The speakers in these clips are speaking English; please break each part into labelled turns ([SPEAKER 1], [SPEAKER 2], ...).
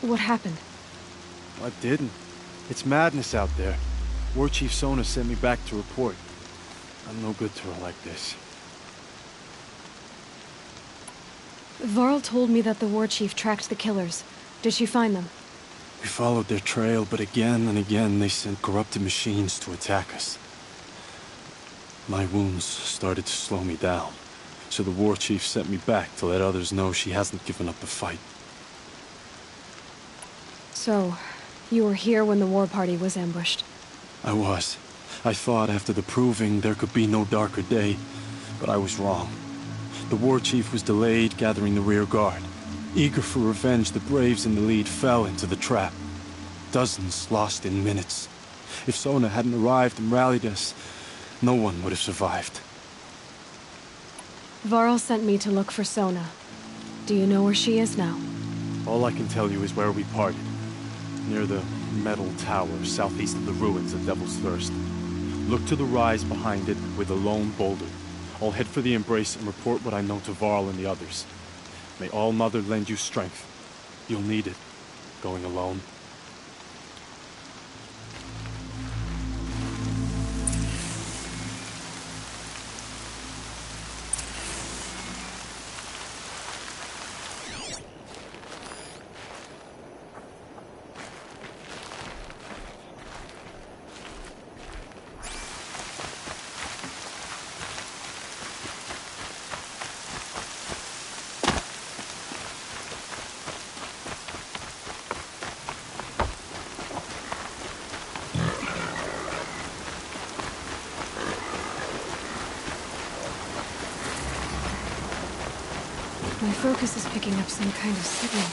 [SPEAKER 1] What happened?
[SPEAKER 2] I didn't. It's madness out there. War Chief Sona sent me back to report. I'm no good to her like this.
[SPEAKER 1] Varl told me that the War Chief tracked the killers. Did she find them?
[SPEAKER 2] We followed their trail, but again and again they sent corrupted machines to attack us. My wounds started to slow me down, so the War Chief sent me back to let others know she hasn't given up the fight.
[SPEAKER 1] So, you were here when the war party was ambushed?
[SPEAKER 2] I was. I thought after the proving there could be no darker day, but I was wrong. The War Chief was delayed gathering the rear guard. Eager for revenge, the Braves in the lead fell into the trap. Dozens lost in minutes. If Sona hadn't arrived and rallied us, no one would have survived.
[SPEAKER 1] Varl sent me to look for Sona. Do you know where she is now?
[SPEAKER 2] All I can tell you is where we parted. Near the metal tower southeast of the ruins of Devil's Thirst. Look to the rise behind it with a lone boulder. I'll head for the embrace and report what I know to Varl and the others. May All Mother lend you strength. You'll need it, going alone.
[SPEAKER 1] My focus is picking up some kind of signal.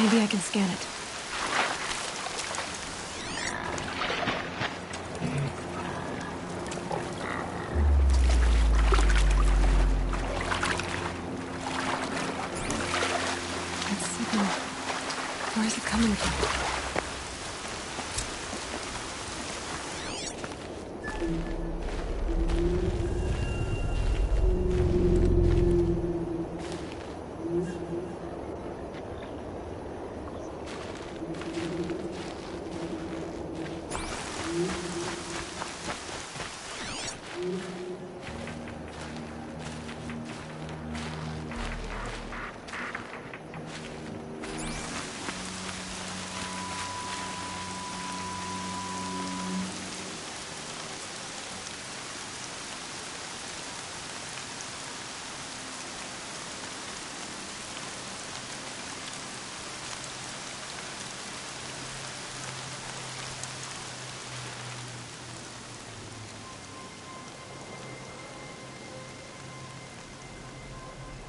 [SPEAKER 1] Maybe I can scan it. That signal... where is it coming from?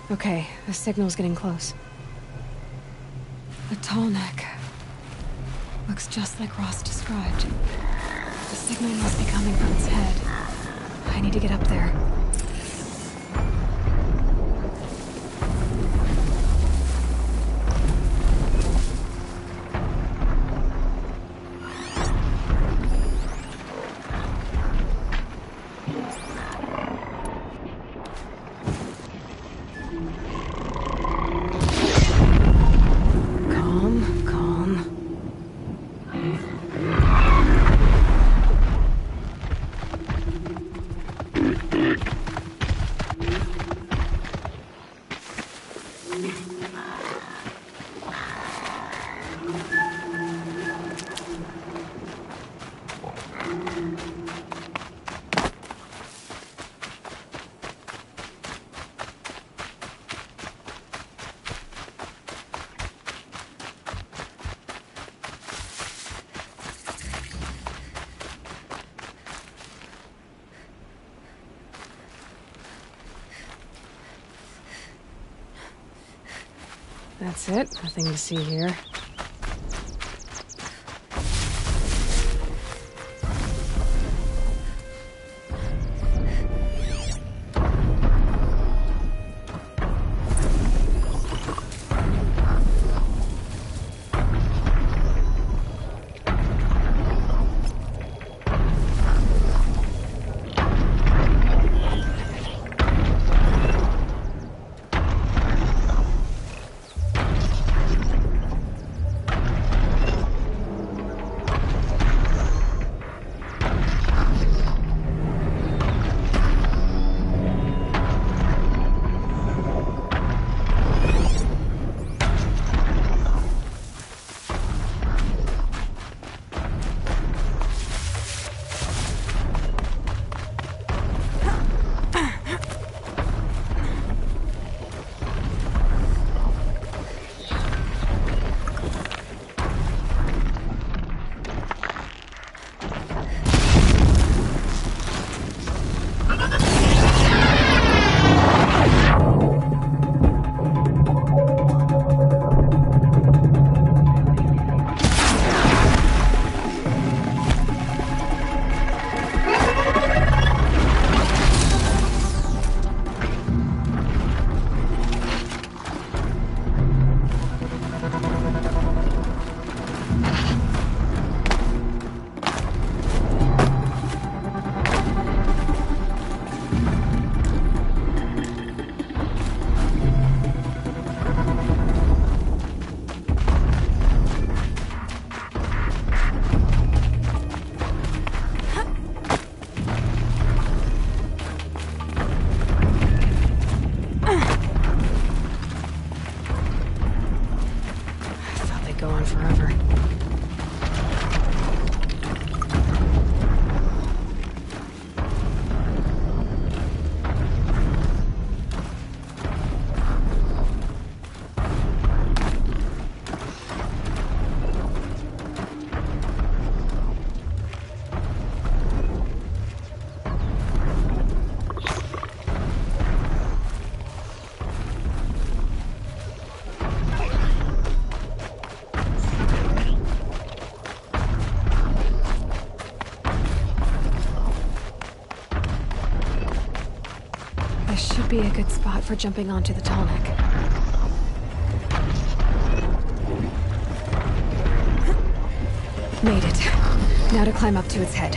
[SPEAKER 1] Okay, the signal's getting close. A tall neck. Looks just like Ross described. The signal must be coming from its head. I need to get up there. That's it. Nothing to see here. could go on forever. This should be a good spot for jumping onto the tall neck. Made it. Now to climb up to its head.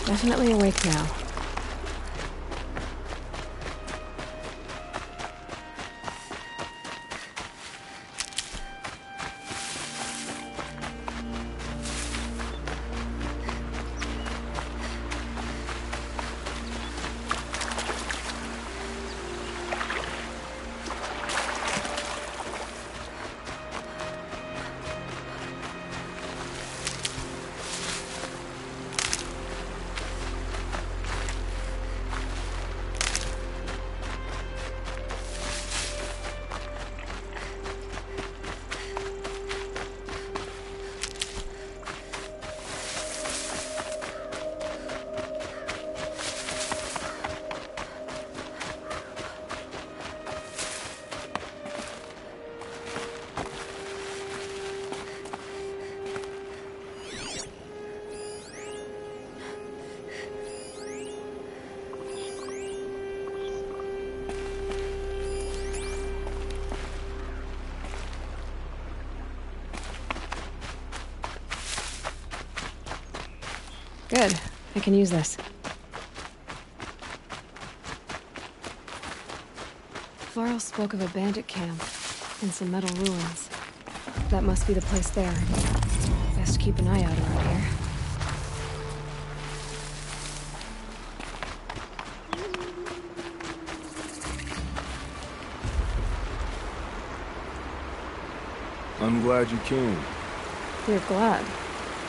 [SPEAKER 1] Definitely awake now. Good. I can use this. Varl spoke of a bandit camp and some metal ruins. That must be the place there. Best keep an eye out around here.
[SPEAKER 3] I'm glad you came.
[SPEAKER 1] You're glad.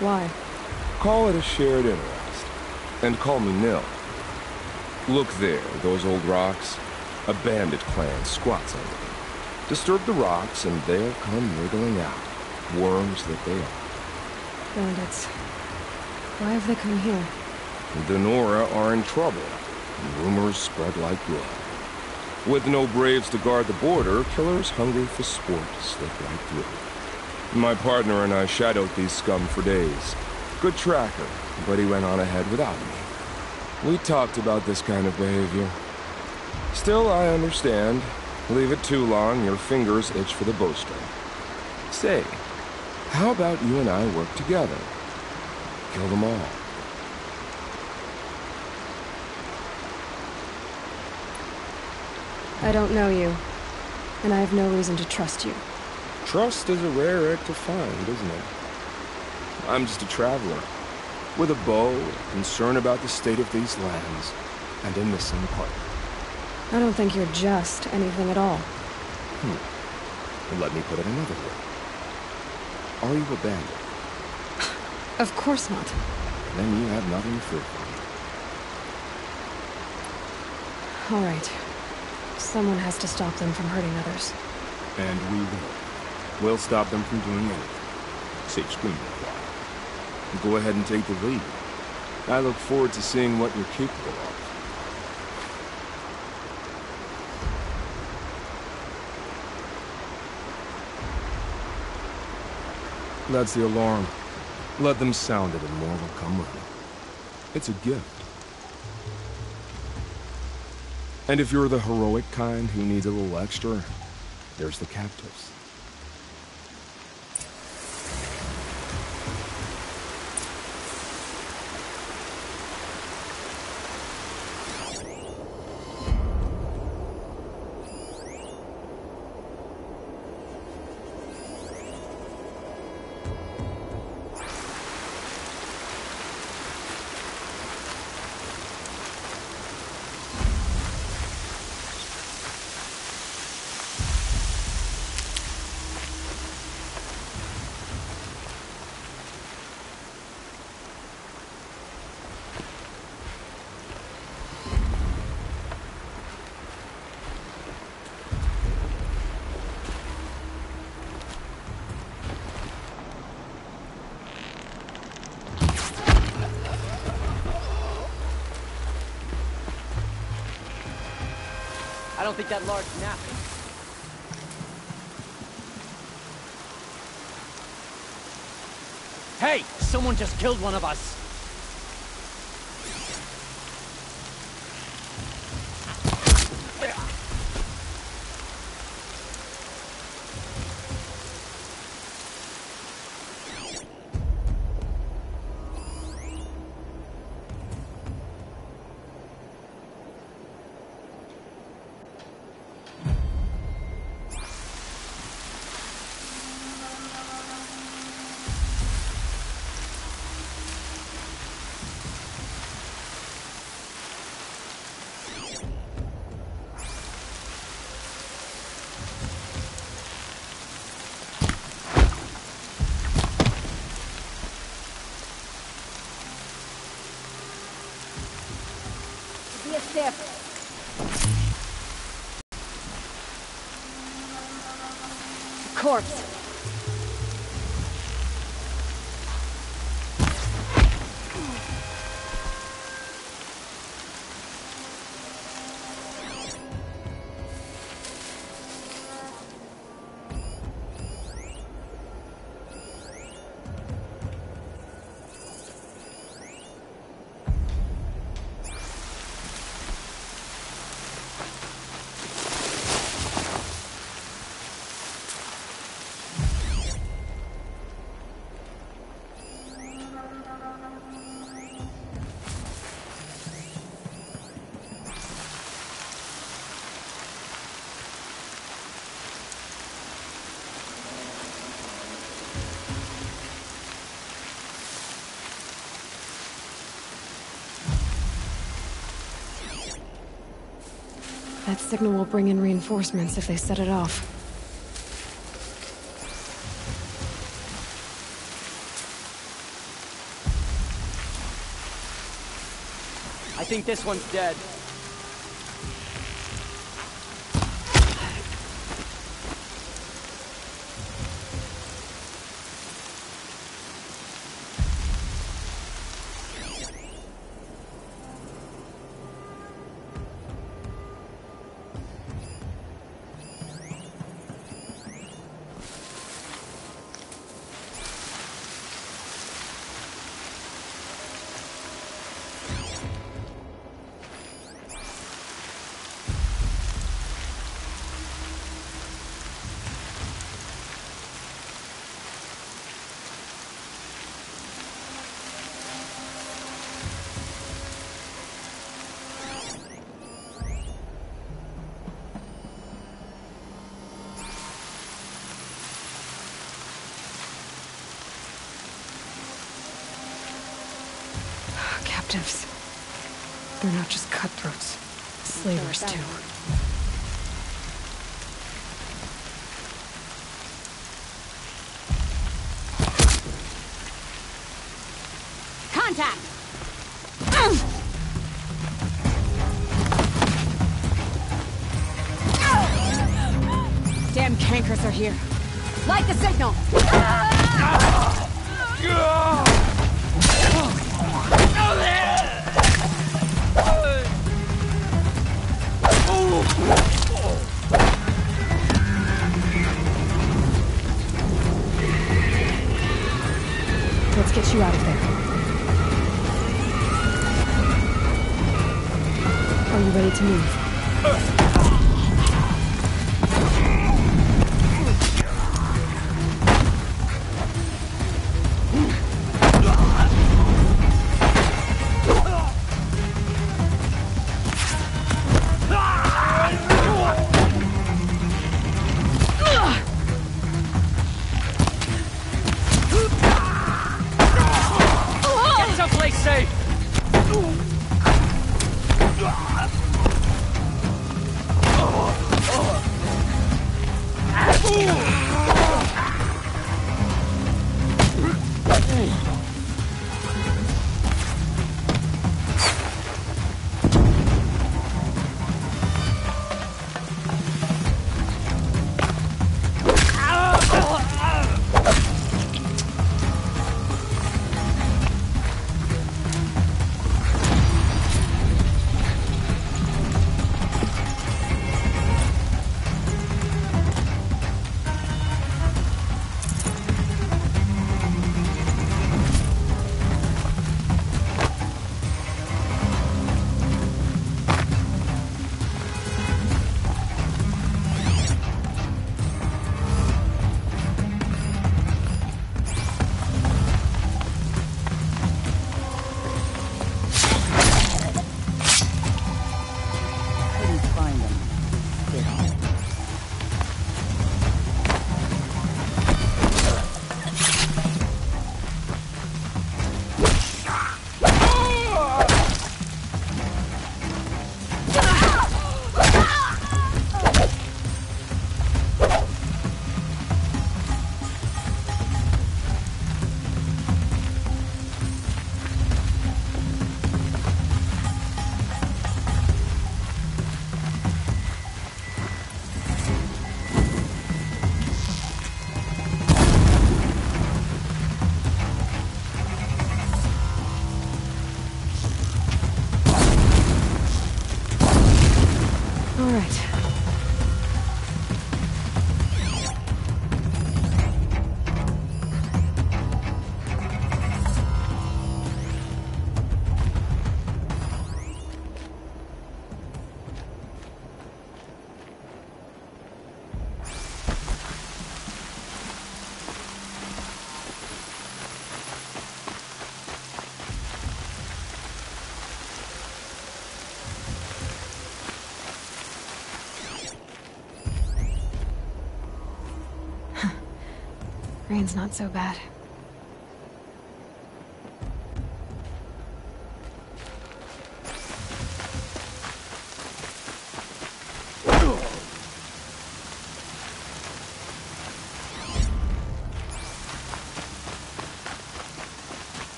[SPEAKER 1] Why?
[SPEAKER 3] Call it a shared interest. And call me Nil. Look there, those old rocks. A bandit clan squats under them. Disturb the rocks and they'll come wriggling out. Worms that they are.
[SPEAKER 1] Bandits. Why have they come here?
[SPEAKER 3] The Nora are in trouble. Rumors spread like blood. With no braves to guard the border, killers hungry for sport slip right through. My partner and I shadowed these scum for days. Good tracker, but he went on ahead without me. We talked about this kind of behavior. Still, I understand. Leave it too long, your fingers itch for the bowstring. Say, how about you and I work together? Kill them all.
[SPEAKER 1] I don't know you, and I have no reason to trust you.
[SPEAKER 3] Trust is a rare egg to find, isn't it? I'm just a traveler, with a bow, concern about the state of these lands, and a missing partner.
[SPEAKER 1] I don't think you're just anything at all.
[SPEAKER 3] Let me put it another way. Are you a bandit?
[SPEAKER 1] Of course not.
[SPEAKER 3] Then you have nothing to fear from me.
[SPEAKER 1] All right. Someone has to stop them from hurting others.
[SPEAKER 3] And we will. We'll stop them from doing anything. Save screaming a while. Go ahead and take the lead. I look forward to seeing what you're capable of. That's the alarm. Let them sound it and more will come running. It's a gift. And if you're the heroic kind who needs a little extra, there's the captives.
[SPEAKER 4] I don't think that large napping. Hey! Someone just killed one of us!
[SPEAKER 5] Be a step. Corpse.
[SPEAKER 1] That signal will bring in reinforcements if they set it off.
[SPEAKER 4] I think this one's dead.
[SPEAKER 1] Captives. They're not just cutthroats. Slavers, too.
[SPEAKER 5] Contact! Damn cankers are here. Light the signal!
[SPEAKER 1] Let's get you out of there. Are you ready to move?
[SPEAKER 4] Get someplace safe!
[SPEAKER 1] Rain's not so bad.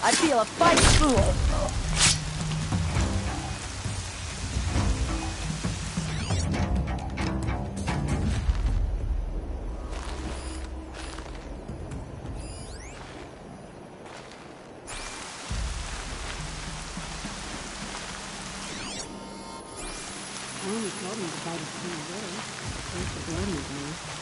[SPEAKER 5] I feel a fight fool.
[SPEAKER 6] I only told him to bite his tongue away. Don't you blame me, though.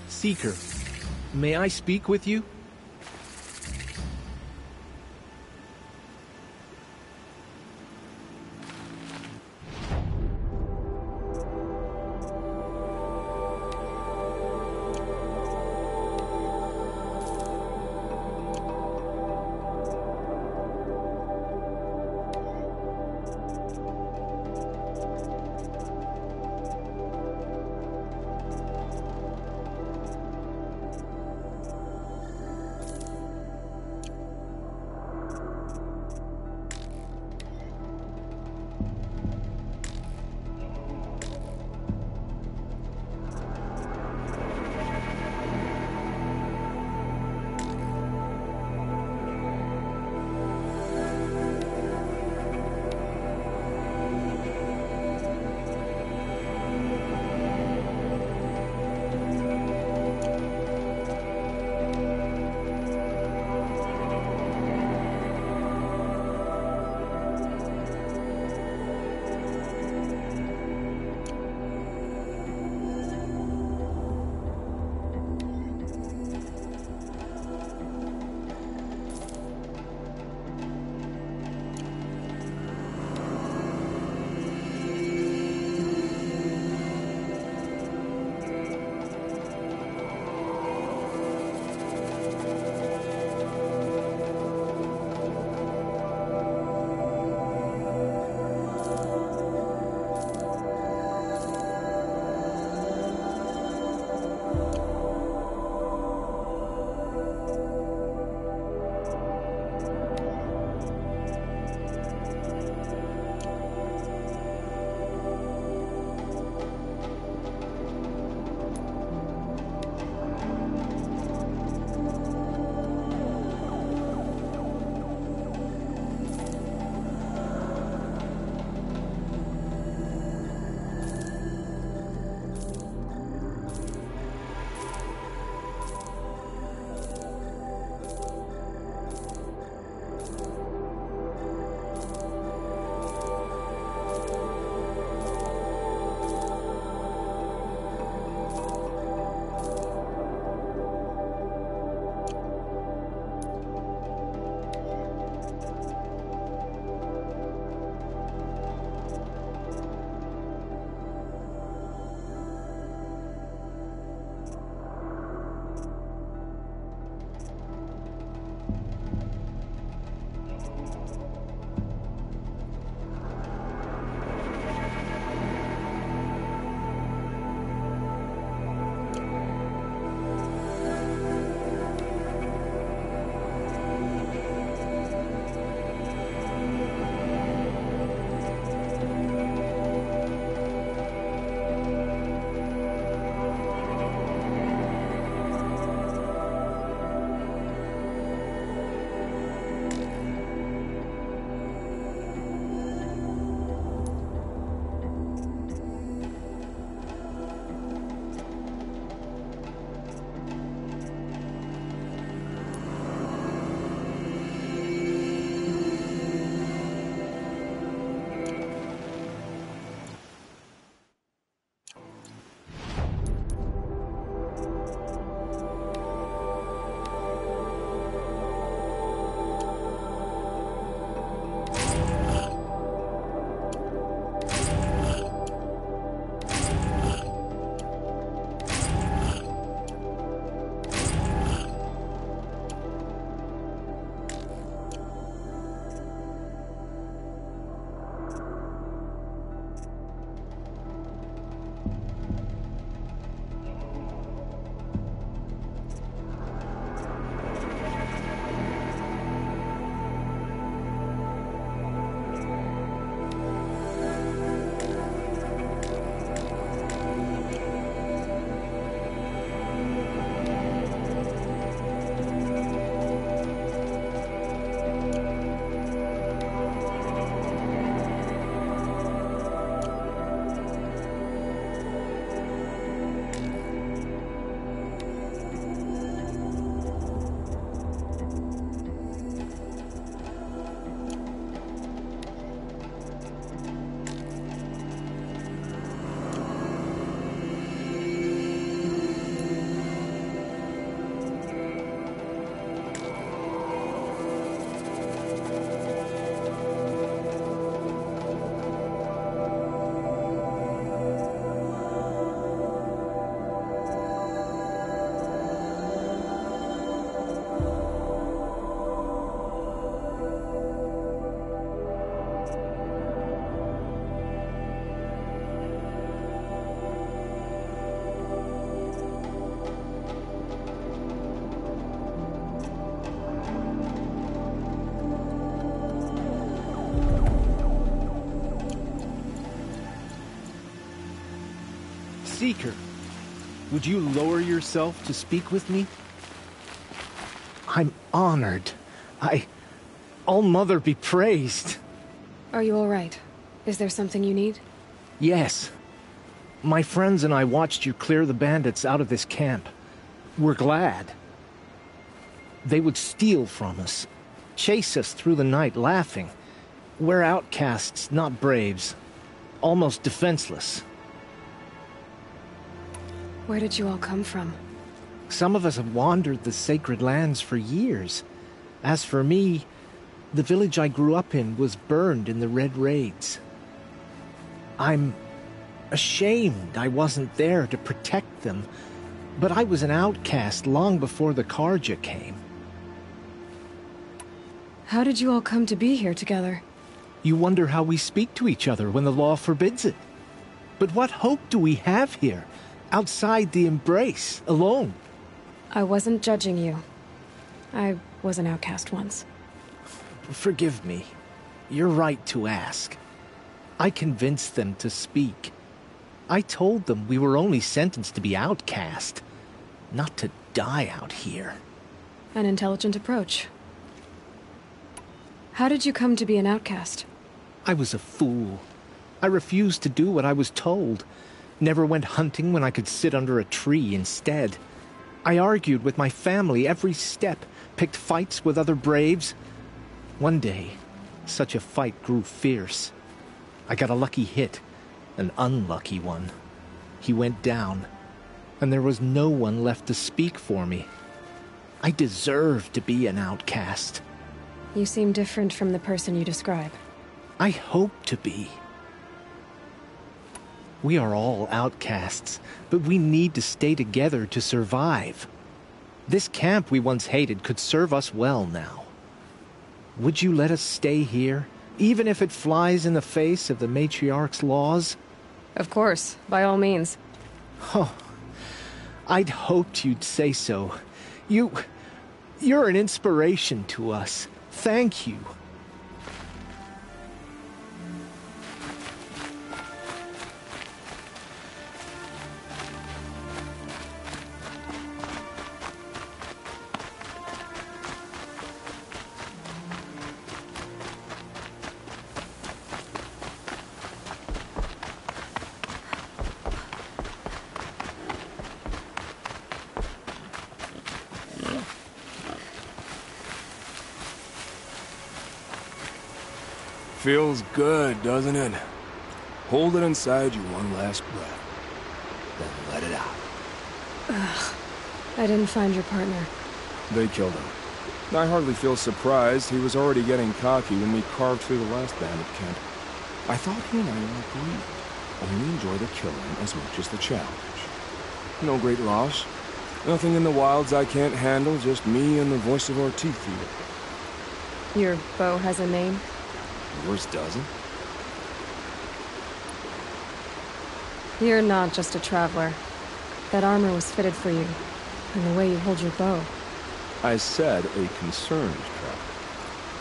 [SPEAKER 7] Seeker, may I speak with you? Seeker, would you lower yourself to speak with me? I'm honored. All-Mother be praised.
[SPEAKER 1] Are you all right? Is there something you need?
[SPEAKER 7] Yes. My friends and I watched you clear the bandits out of this camp. We're glad. They would steal from us, chase us through the night laughing. We're outcasts, not braves. Almost defenseless.
[SPEAKER 1] Where did you all come from?
[SPEAKER 7] Some of us have wandered the sacred lands for years. As for me, the village I grew up in was burned in the Red Raids. I'm ashamed I wasn't there to protect them, but I was an outcast long before the Karja came.
[SPEAKER 1] How did you all come to be here together?
[SPEAKER 7] You wonder how we speak to each other when the law forbids it. But what hope do we have here, outside the embrace, alone?
[SPEAKER 1] I wasn't judging you. I was an outcast once.
[SPEAKER 7] Forgive me. You're right to ask. I convinced them to speak. I told them we were only sentenced to be outcast, not to die out here.
[SPEAKER 1] An intelligent approach. How did you come to be an outcast?
[SPEAKER 7] I was a fool. I refused to do what I was told. Never went hunting when I could sit under a tree instead. I argued with my family every step, picked fights with other braves. One day, such a fight grew fierce. I got a lucky hit, an unlucky one. He went down, and there was no one left to speak for me. I deserved to be an outcast.
[SPEAKER 1] You seem different from the person you describe.
[SPEAKER 7] I hope to be. We are all outcasts, but we need to stay together to survive. This camp we once hated could serve us well now. Would you let us stay here, even if it flies in the face of the matriarch's laws?
[SPEAKER 1] Of course, by all means.
[SPEAKER 7] Oh, I'd hoped you'd say so. You're an inspiration to us. Thank you.
[SPEAKER 3] Feels good, doesn't it? Hold it inside you one last breath. Then let it out.
[SPEAKER 1] I didn't find your partner.
[SPEAKER 3] They killed him. I hardly feel surprised. He was already getting cocky when we carved through the last bandit camp. I thought he and I were agreed. Only enjoy the killing as much as the challenge. No great loss. Nothing in the wilds I can't handle, just me and the voice of our teeth eater.
[SPEAKER 1] Your bow has a name?
[SPEAKER 3] Yours doesn't?
[SPEAKER 1] You're not just a traveler. That armor was fitted for you, and the way you hold your bow.
[SPEAKER 3] I said a concerned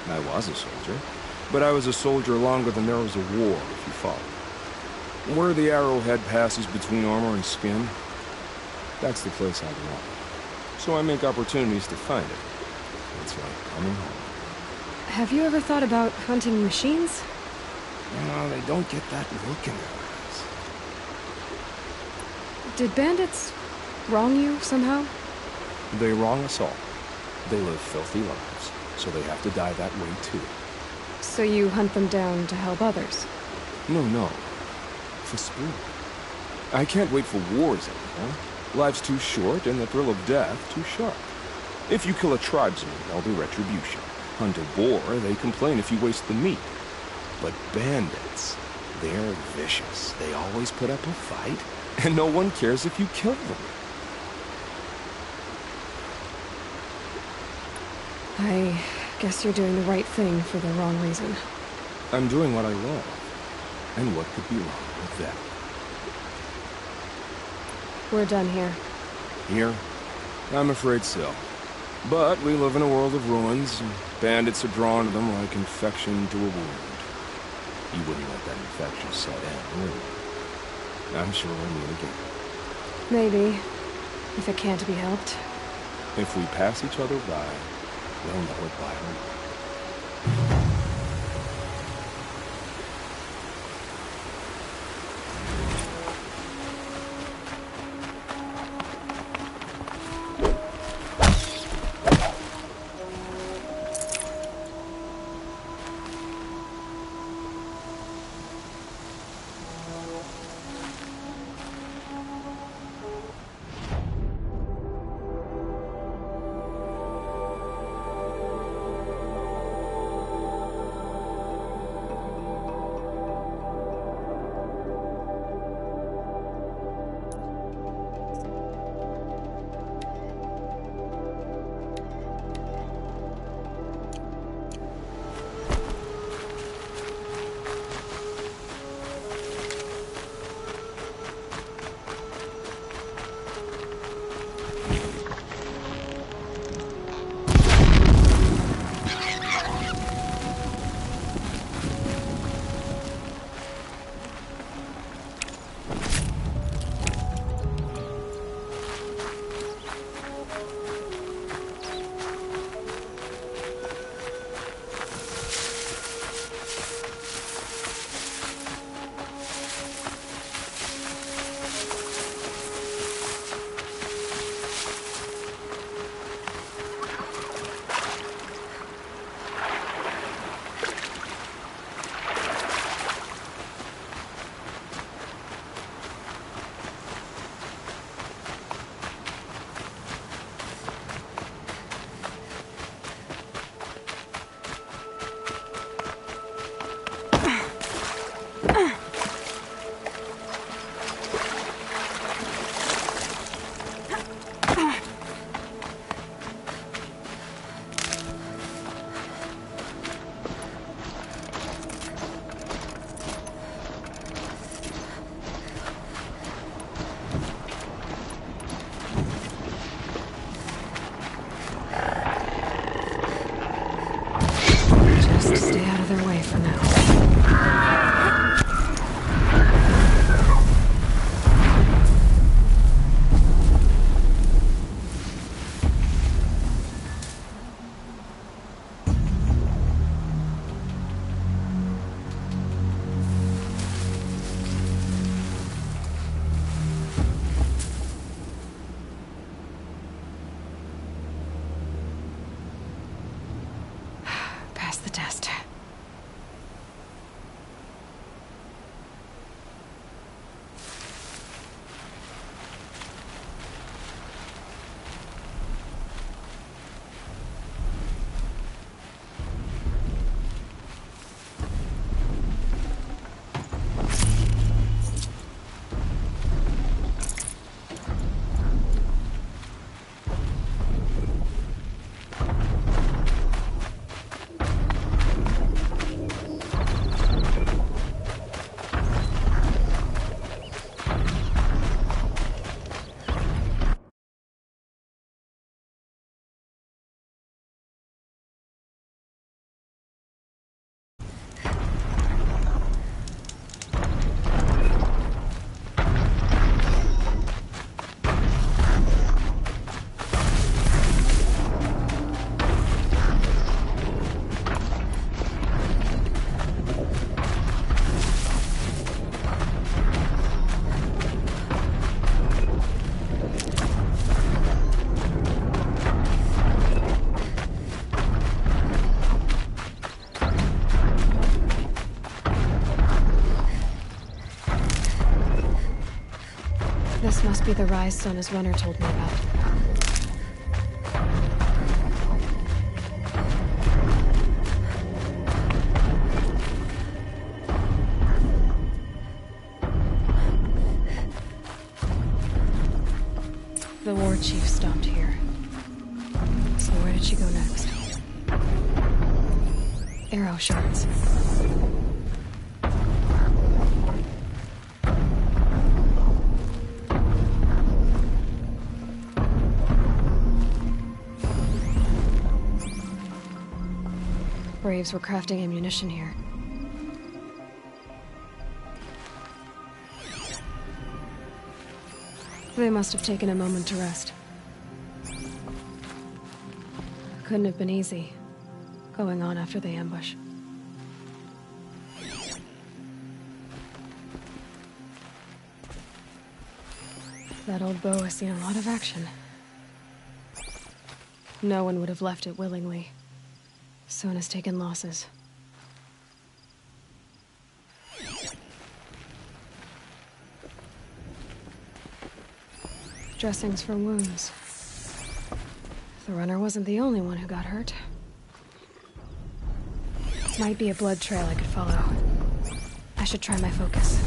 [SPEAKER 3] traveler. I was a soldier, but I was a soldier longer than there was a war, if you follow. Where the arrowhead passes between armor and skin, that's the place I belong. So I make opportunities to find it. It's like coming home.
[SPEAKER 1] Have you ever thought about hunting machines?
[SPEAKER 3] No, they don't get that look in their eyes.
[SPEAKER 1] Did bandits wrong you somehow?
[SPEAKER 3] They wrong us all. They live filthy lives, so they have to die that way too.
[SPEAKER 1] So you hunt them down to help others?
[SPEAKER 3] No. For sport. I can't wait for wars anymore. Life's too short and the thrill of death too sharp. If you kill a tribesman, there'll be retribution. Hunt a boar, they complain if you waste the meat. But bandits, they're vicious. They always put up a fight, and no one cares if you kill them.
[SPEAKER 1] I guess you're doing the right thing for the wrong reason.
[SPEAKER 3] I'm doing what I love. And what could be wrong with that?
[SPEAKER 1] We're done here.
[SPEAKER 3] Here? I'm afraid so. But we live in a world of ruins, and bandits are drawn to them like infection to a wound. You wouldn't let that infection set in, would you? I'm sure we'll meet again.
[SPEAKER 1] Maybe. If it can't be helped.
[SPEAKER 3] If we pass each other by, we'll know it by our...
[SPEAKER 1] Stay out of their way for now. Pass the test. This must be the rise zone his runner told me about. The war chief stopped here. So where did she go next? Arrow shards. Braves were crafting ammunition here. They must have taken a moment to rest. Couldn't have been easy, going on after the ambush. That old bow has seen a lot of action. No one would have left it willingly. Sona's taken losses. Dressings for wounds. The runner wasn't the only one who got hurt. Might be a blood trail I could follow. I should try my focus.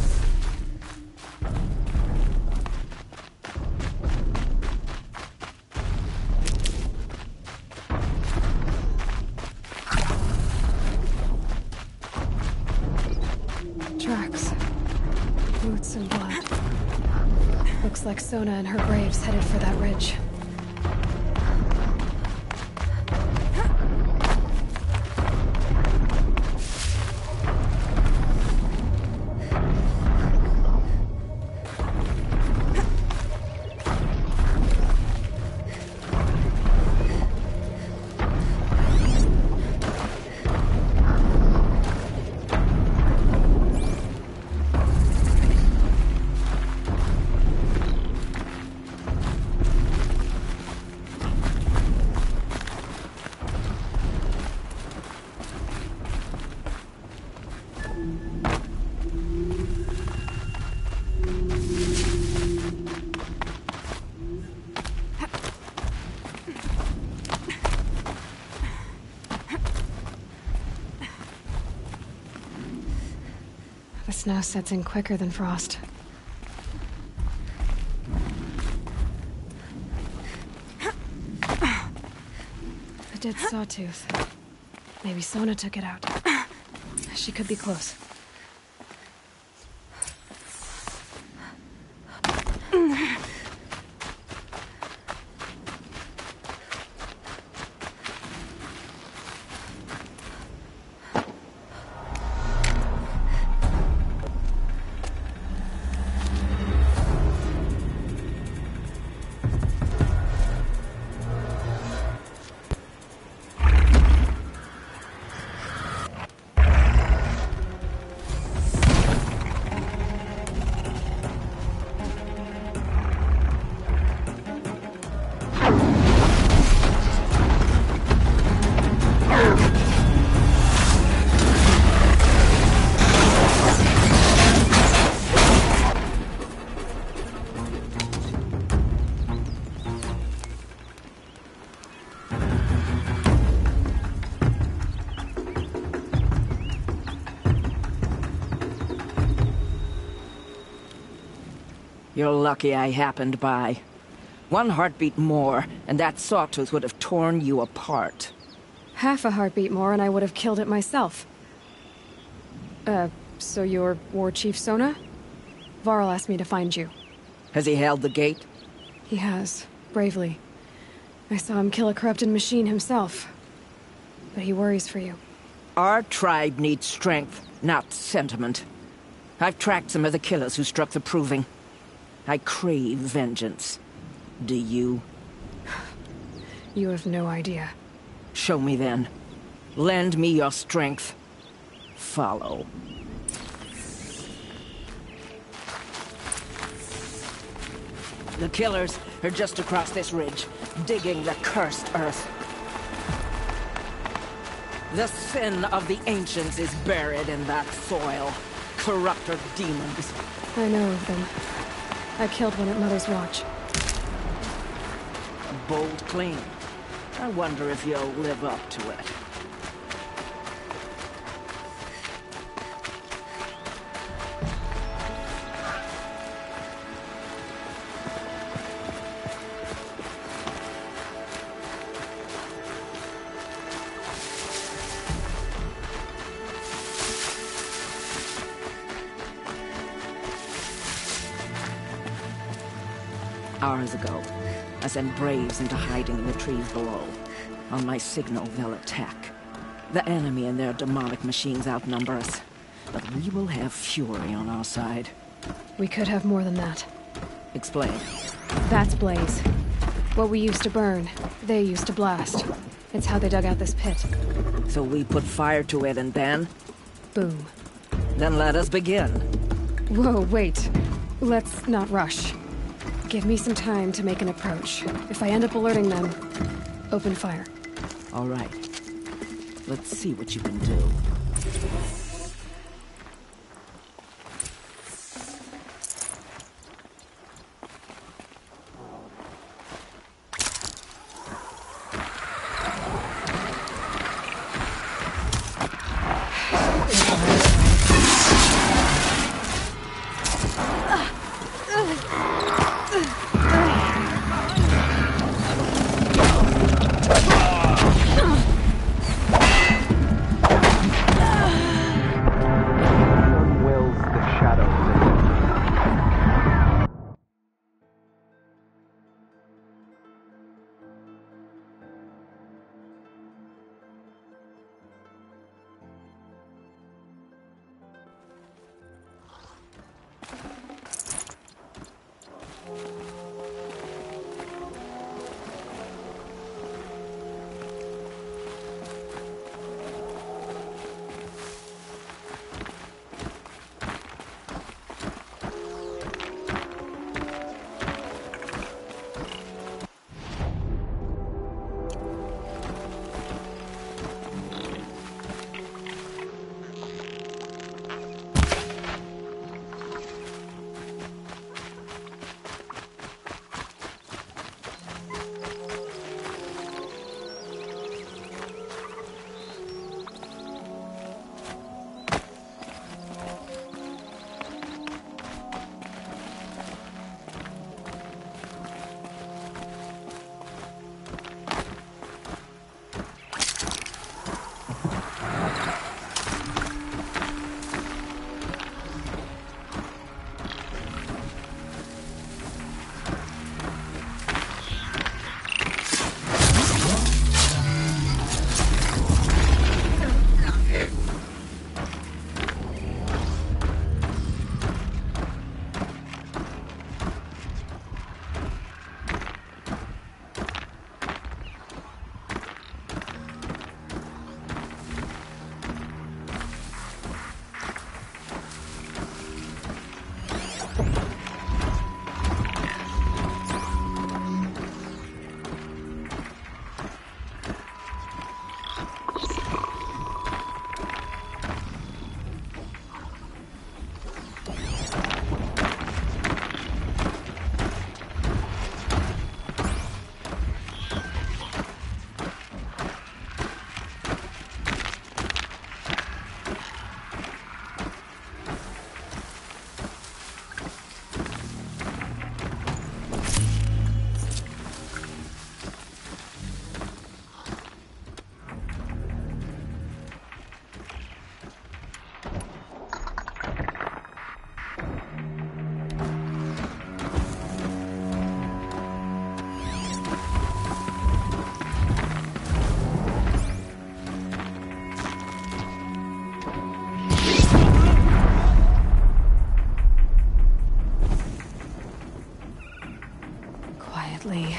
[SPEAKER 1] Tracks. Boots and blood. Looks like Sona and her braves headed for that ridge. The snow sets in quicker than frost. A dead sawtooth. Maybe Sona took it out. She could be close.
[SPEAKER 8] You're lucky I happened by. One heartbeat more, and that sawtooth would have torn you apart.
[SPEAKER 1] Half a heartbeat more and I would have killed it myself. So you're War Chief Sona? Varl asked me to find you.
[SPEAKER 8] Has he held the gate?
[SPEAKER 1] He has, bravely. I saw him kill a corrupted machine himself. But he worries for you.
[SPEAKER 8] Our tribe needs strength, not sentiment. I've tracked some of the killers who struck the Proving. I crave vengeance. Do you?
[SPEAKER 1] You have no idea.
[SPEAKER 8] Show me then. Lend me your strength. Follow. The killers are just across this ridge, digging the cursed earth. The sin of the ancients is buried in that soil. Corrupter demons.
[SPEAKER 1] I know of them. I killed one at Mother's Watch.
[SPEAKER 8] A bold claim. I wonder if you'll live up to it. Hours ago, I sent braves into hiding in the trees below. On my signal, they'll attack. The enemy and their demonic machines outnumber us, but we will have fury on our side.
[SPEAKER 1] We could have more than that.
[SPEAKER 8] Explain.
[SPEAKER 1] That's Blaze. What we used to burn, they used to blast. It's how they dug out this pit.
[SPEAKER 8] So we put fire to it and then?
[SPEAKER 1] Boom.
[SPEAKER 8] Then let us begin.
[SPEAKER 1] Whoa, wait. Let's not rush. Give me some time to make an approach. If I end up alerting them, open fire.
[SPEAKER 8] All right. Let's see what you can do.
[SPEAKER 1] Quietly.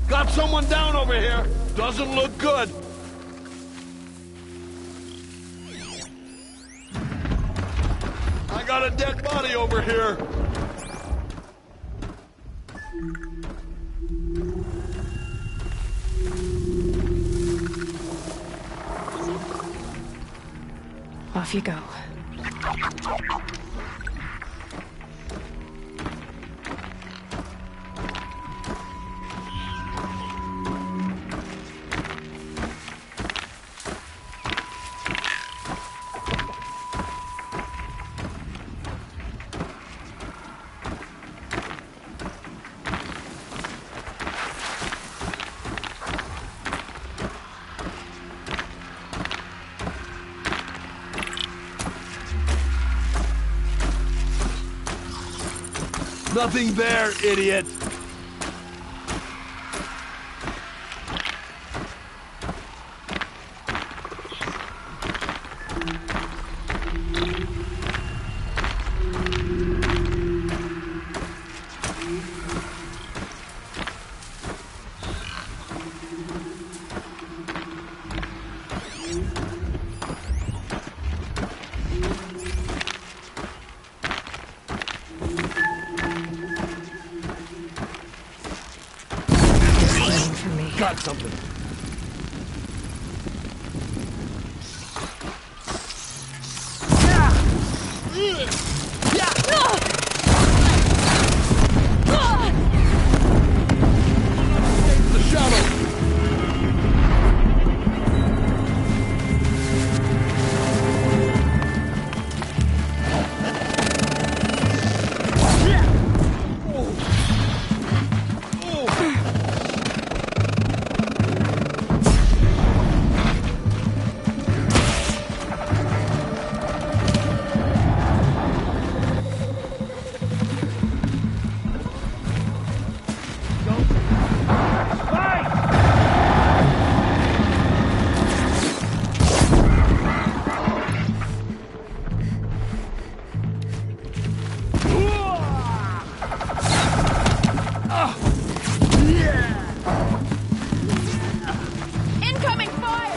[SPEAKER 9] Got someone down over here. Doesn't look good. I got a dead body over here.
[SPEAKER 1] Off you go.
[SPEAKER 9] Nothing there, idiot! Got something. The shadow.
[SPEAKER 8] Incoming fire!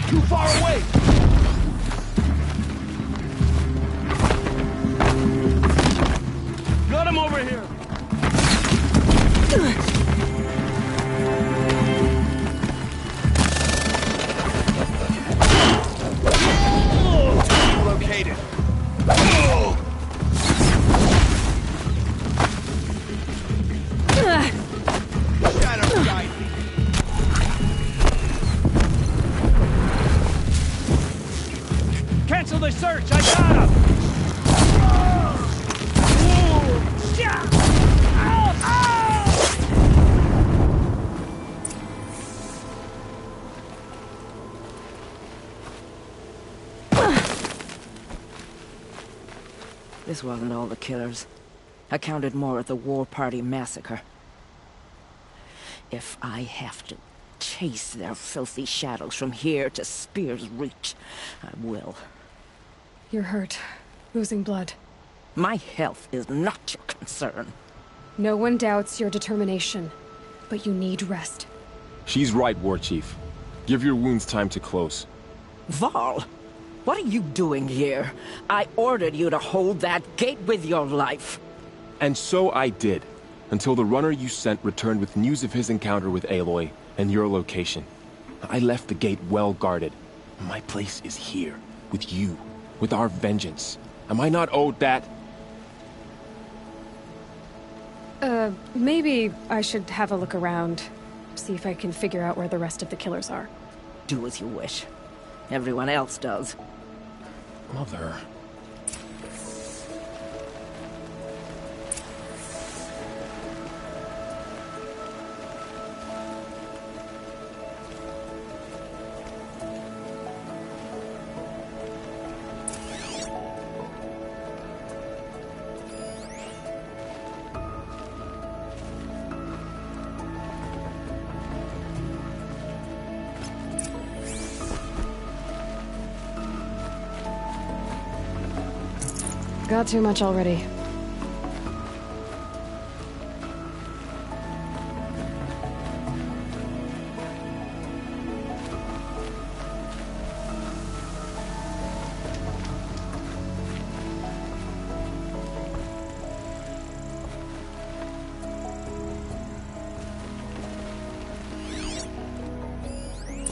[SPEAKER 9] Too far away! Got him over here! Located. Shadow guide me.
[SPEAKER 4] Cancel the search! I got him!
[SPEAKER 8] This wasn't all the killers. I counted more at the War Party massacre. If I have to chase their filthy shadows from here to Spear's Reach, I will.
[SPEAKER 1] You're hurt. Losing blood.
[SPEAKER 8] My health is not your concern.
[SPEAKER 1] No one doubts your determination, but you need rest.
[SPEAKER 3] She's right, War Chief. Give your wounds time to close.
[SPEAKER 8] Varl, what are you doing here? I ordered you to hold that gate with your life.
[SPEAKER 3] And so I did, until the runner you sent returned with news of his encounter with Aloy and your location. I left the gate well guarded. My place is here, with you, with our vengeance. Am I not owed that?
[SPEAKER 1] Maybe I should have a look around. See if I can figure out where the rest of the killers are.
[SPEAKER 8] Do as you wish. Everyone else does.
[SPEAKER 3] Mother...
[SPEAKER 1] Got too much already.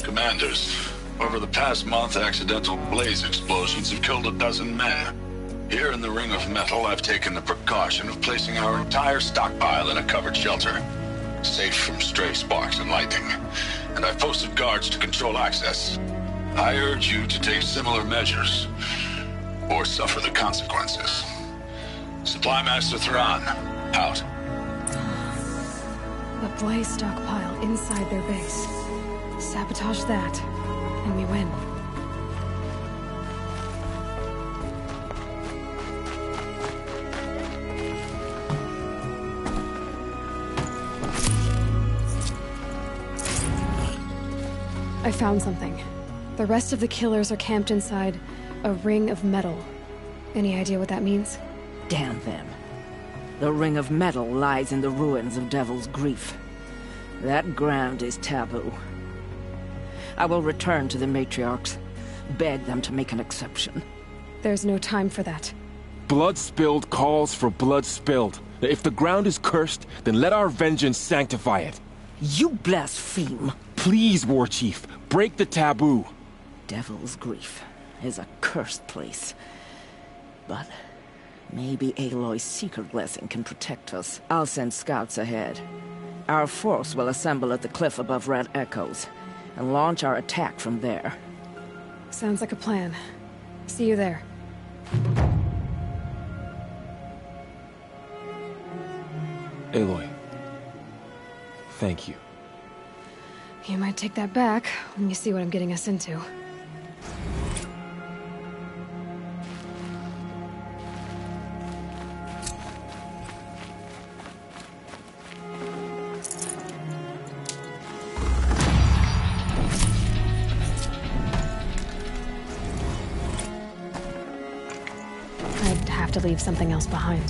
[SPEAKER 10] Commanders, over the past month, accidental blaze explosions have killed 12 men. Here in the Ring of Metal, I've taken the precaution of placing our entire stockpile in a covered shelter, safe from stray sparks and lightning, and I've posted guards to control access. I urge you to take similar measures, or suffer the consequences. Supply Master Thrawn, out.
[SPEAKER 1] A blaze stockpile inside their base. Sabotage that, and we win. I found something. The rest of the killers are camped inside a ring of metal. Any idea what that means?
[SPEAKER 8] Damn them. The Ring of Metal lies in the ruins of Devil's Grief. That ground is taboo. I will return to the matriarchs, beg them to make an exception.
[SPEAKER 1] There's no time for that.
[SPEAKER 3] Blood spilled calls for blood spilled. If the ground is cursed, then let our vengeance sanctify it.
[SPEAKER 8] You blaspheme.
[SPEAKER 3] Please, War Chief, break the taboo.
[SPEAKER 8] Devil's Grief is a cursed place. But maybe Aloy's secret blessing can protect us. I'll send scouts ahead. Our force will assemble at the cliff above Red Echoes, and launch our attack from there.
[SPEAKER 1] Sounds like a plan. See you there.
[SPEAKER 3] Aloy, thank you.
[SPEAKER 1] You might take that back when you see what I'm getting us into. I'd have to leave something else behind.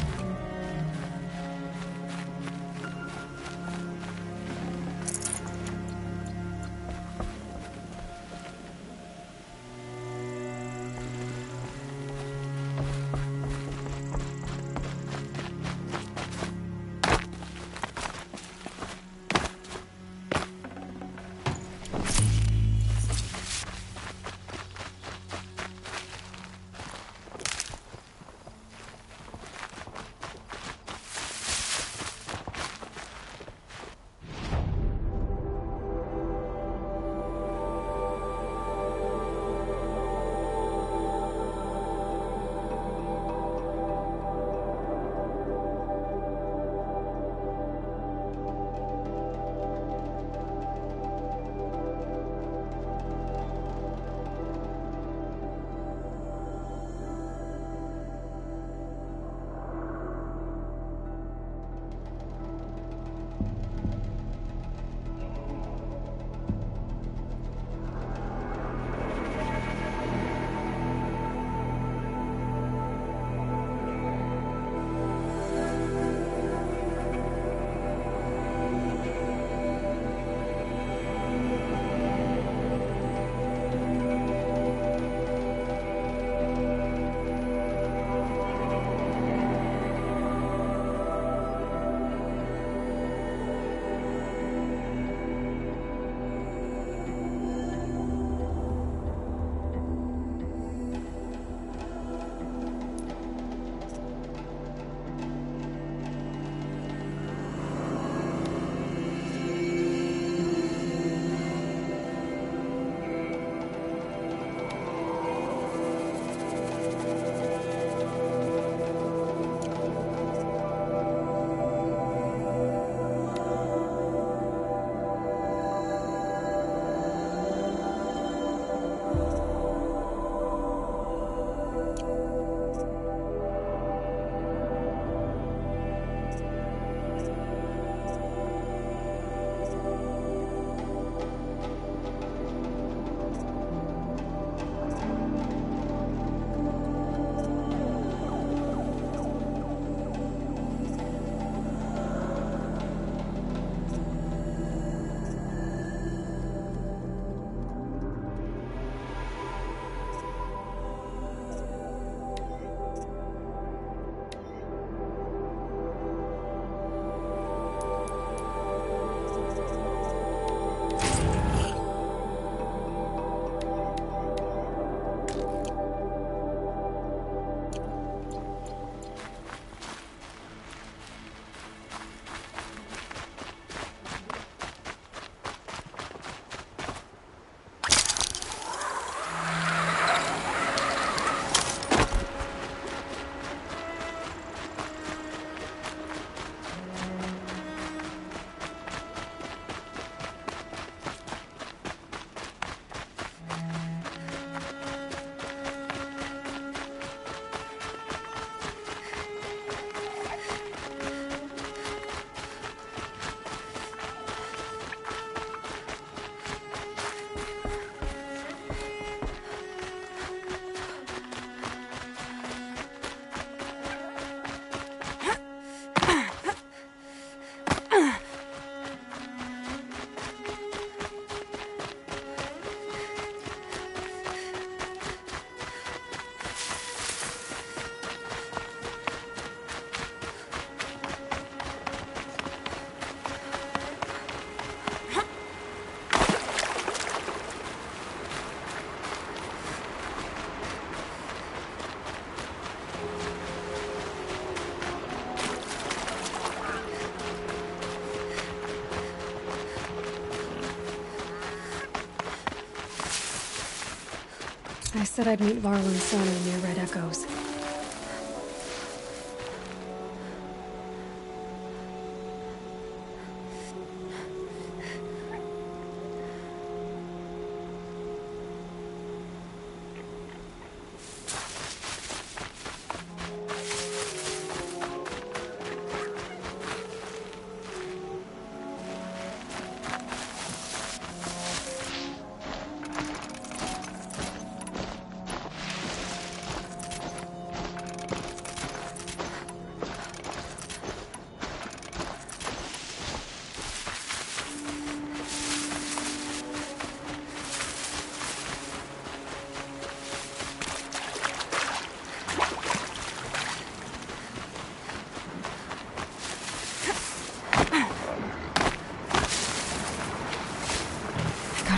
[SPEAKER 1] I said I'd meet Varl and Sona near Red Echoes.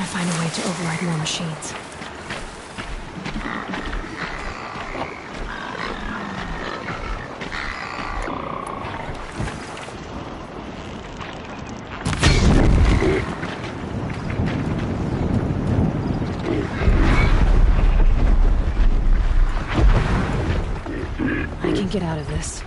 [SPEAKER 1] Find a way to override more machines. I can get out of this.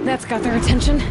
[SPEAKER 1] That's got their attention.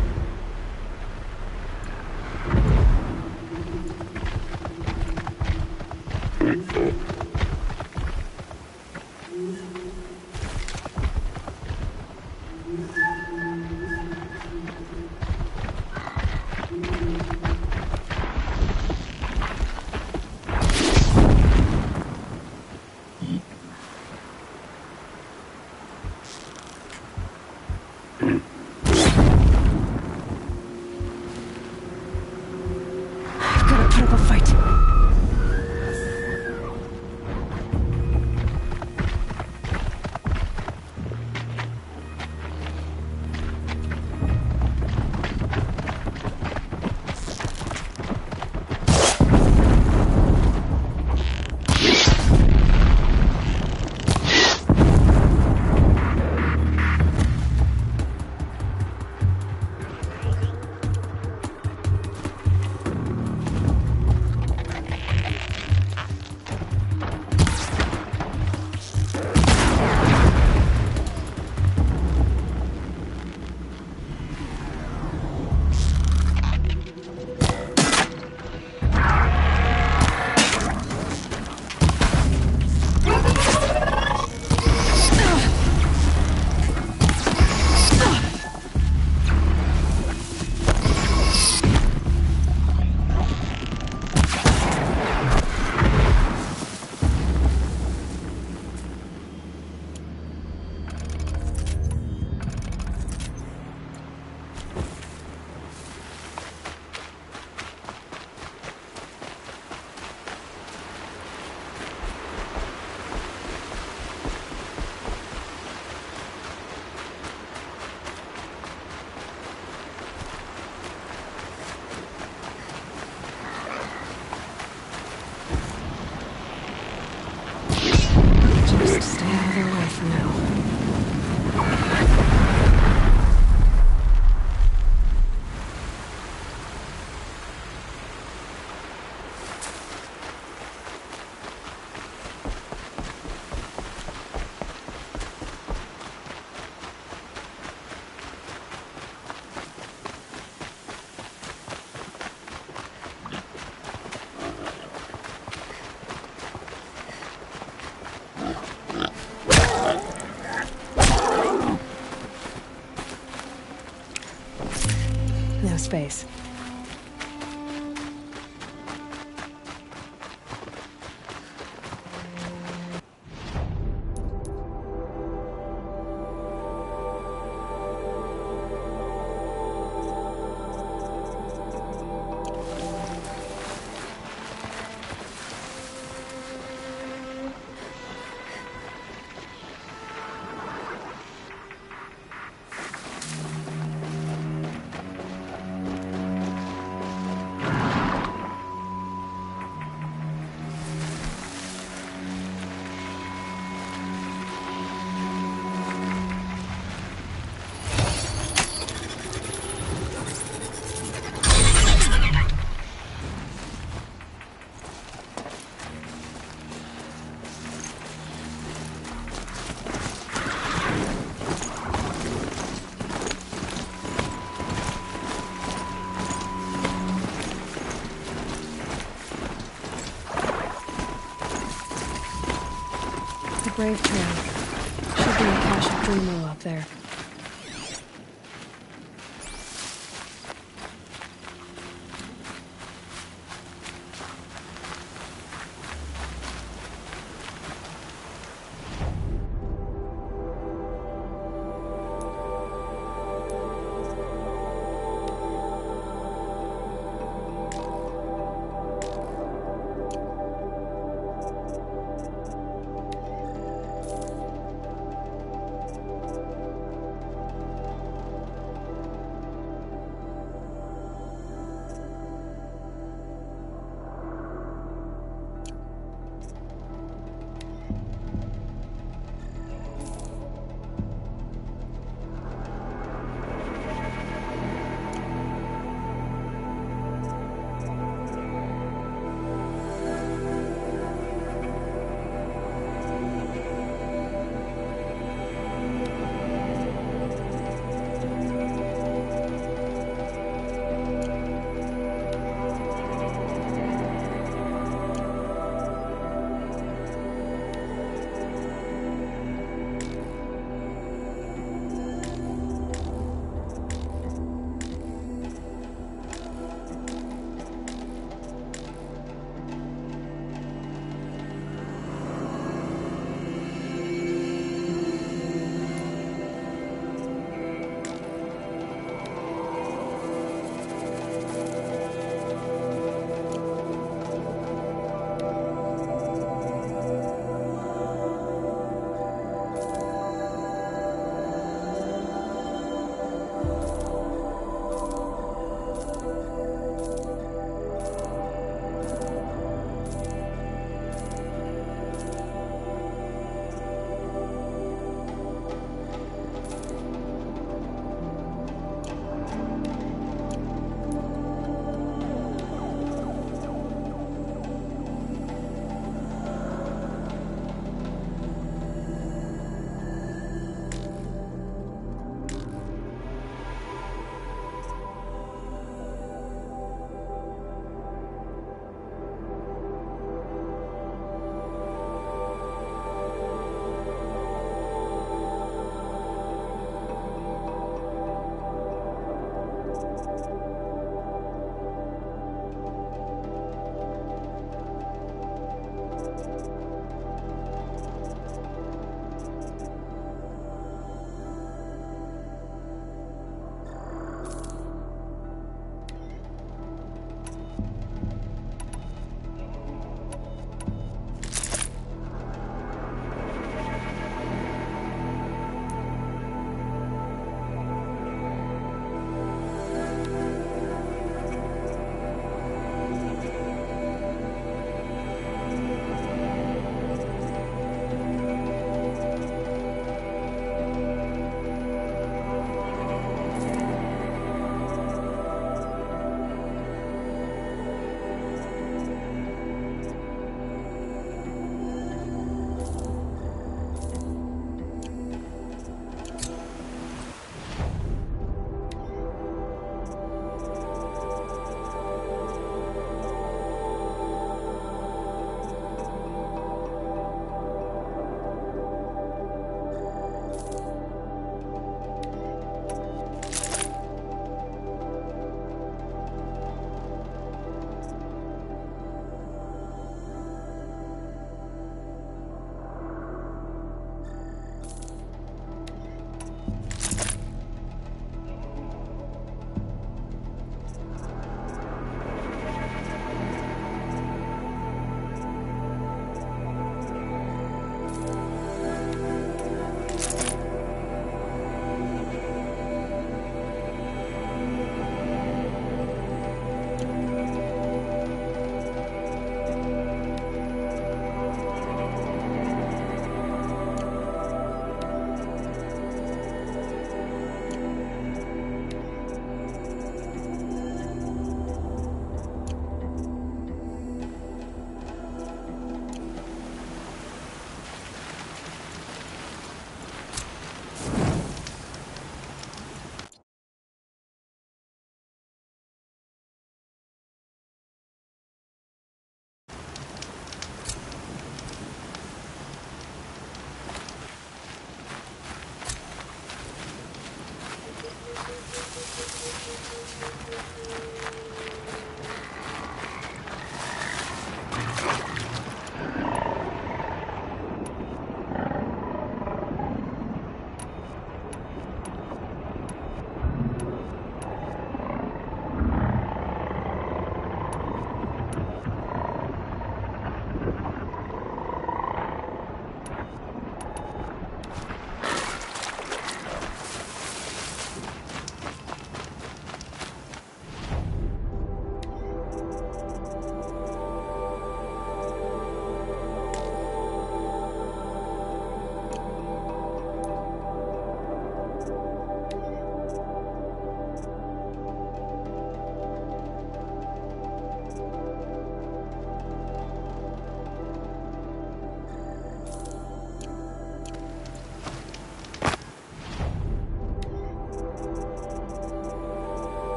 [SPEAKER 1] no space. Brave trail. Should be a cache of Dreamo up there.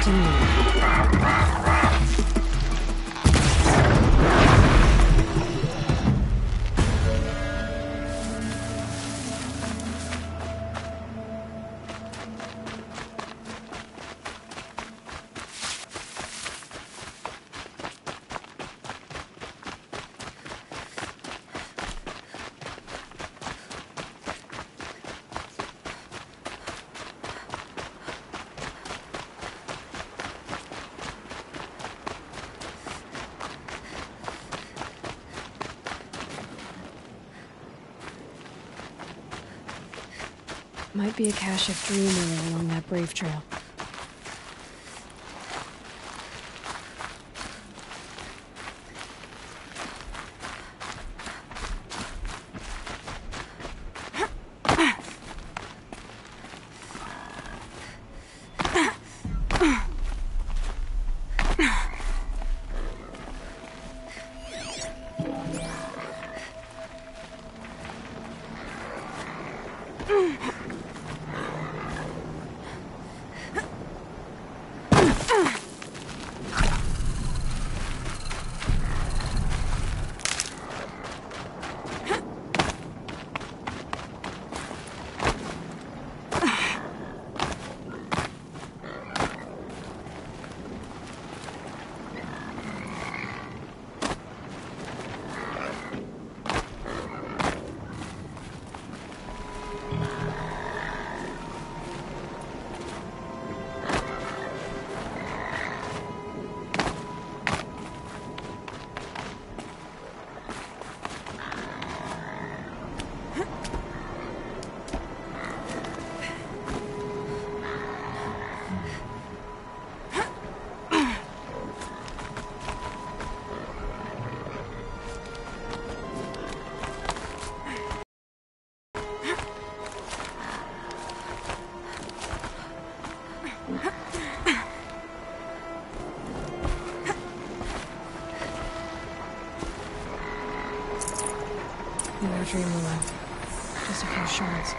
[SPEAKER 1] to me. Might be a cache of Dreamwheeler along that Brave Trail. More Dreamwheeler. Just a few shards.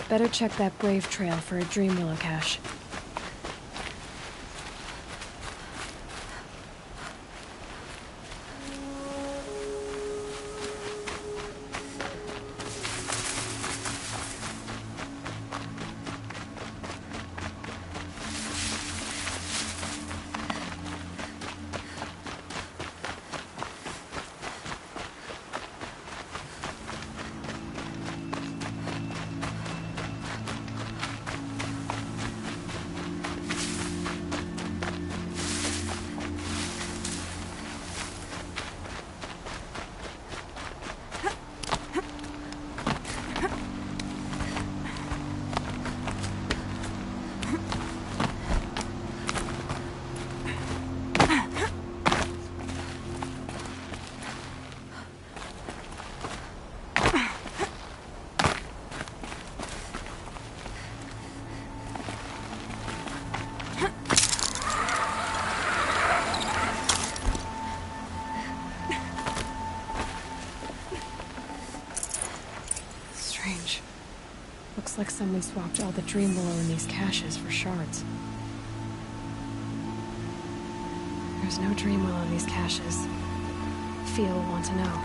[SPEAKER 1] Better check that Brave Trail for a Dreamwheeler cache. Looks like someone swapped all the dream willow in these caches for shards. There's no dream willow in these caches. Feel will want to know.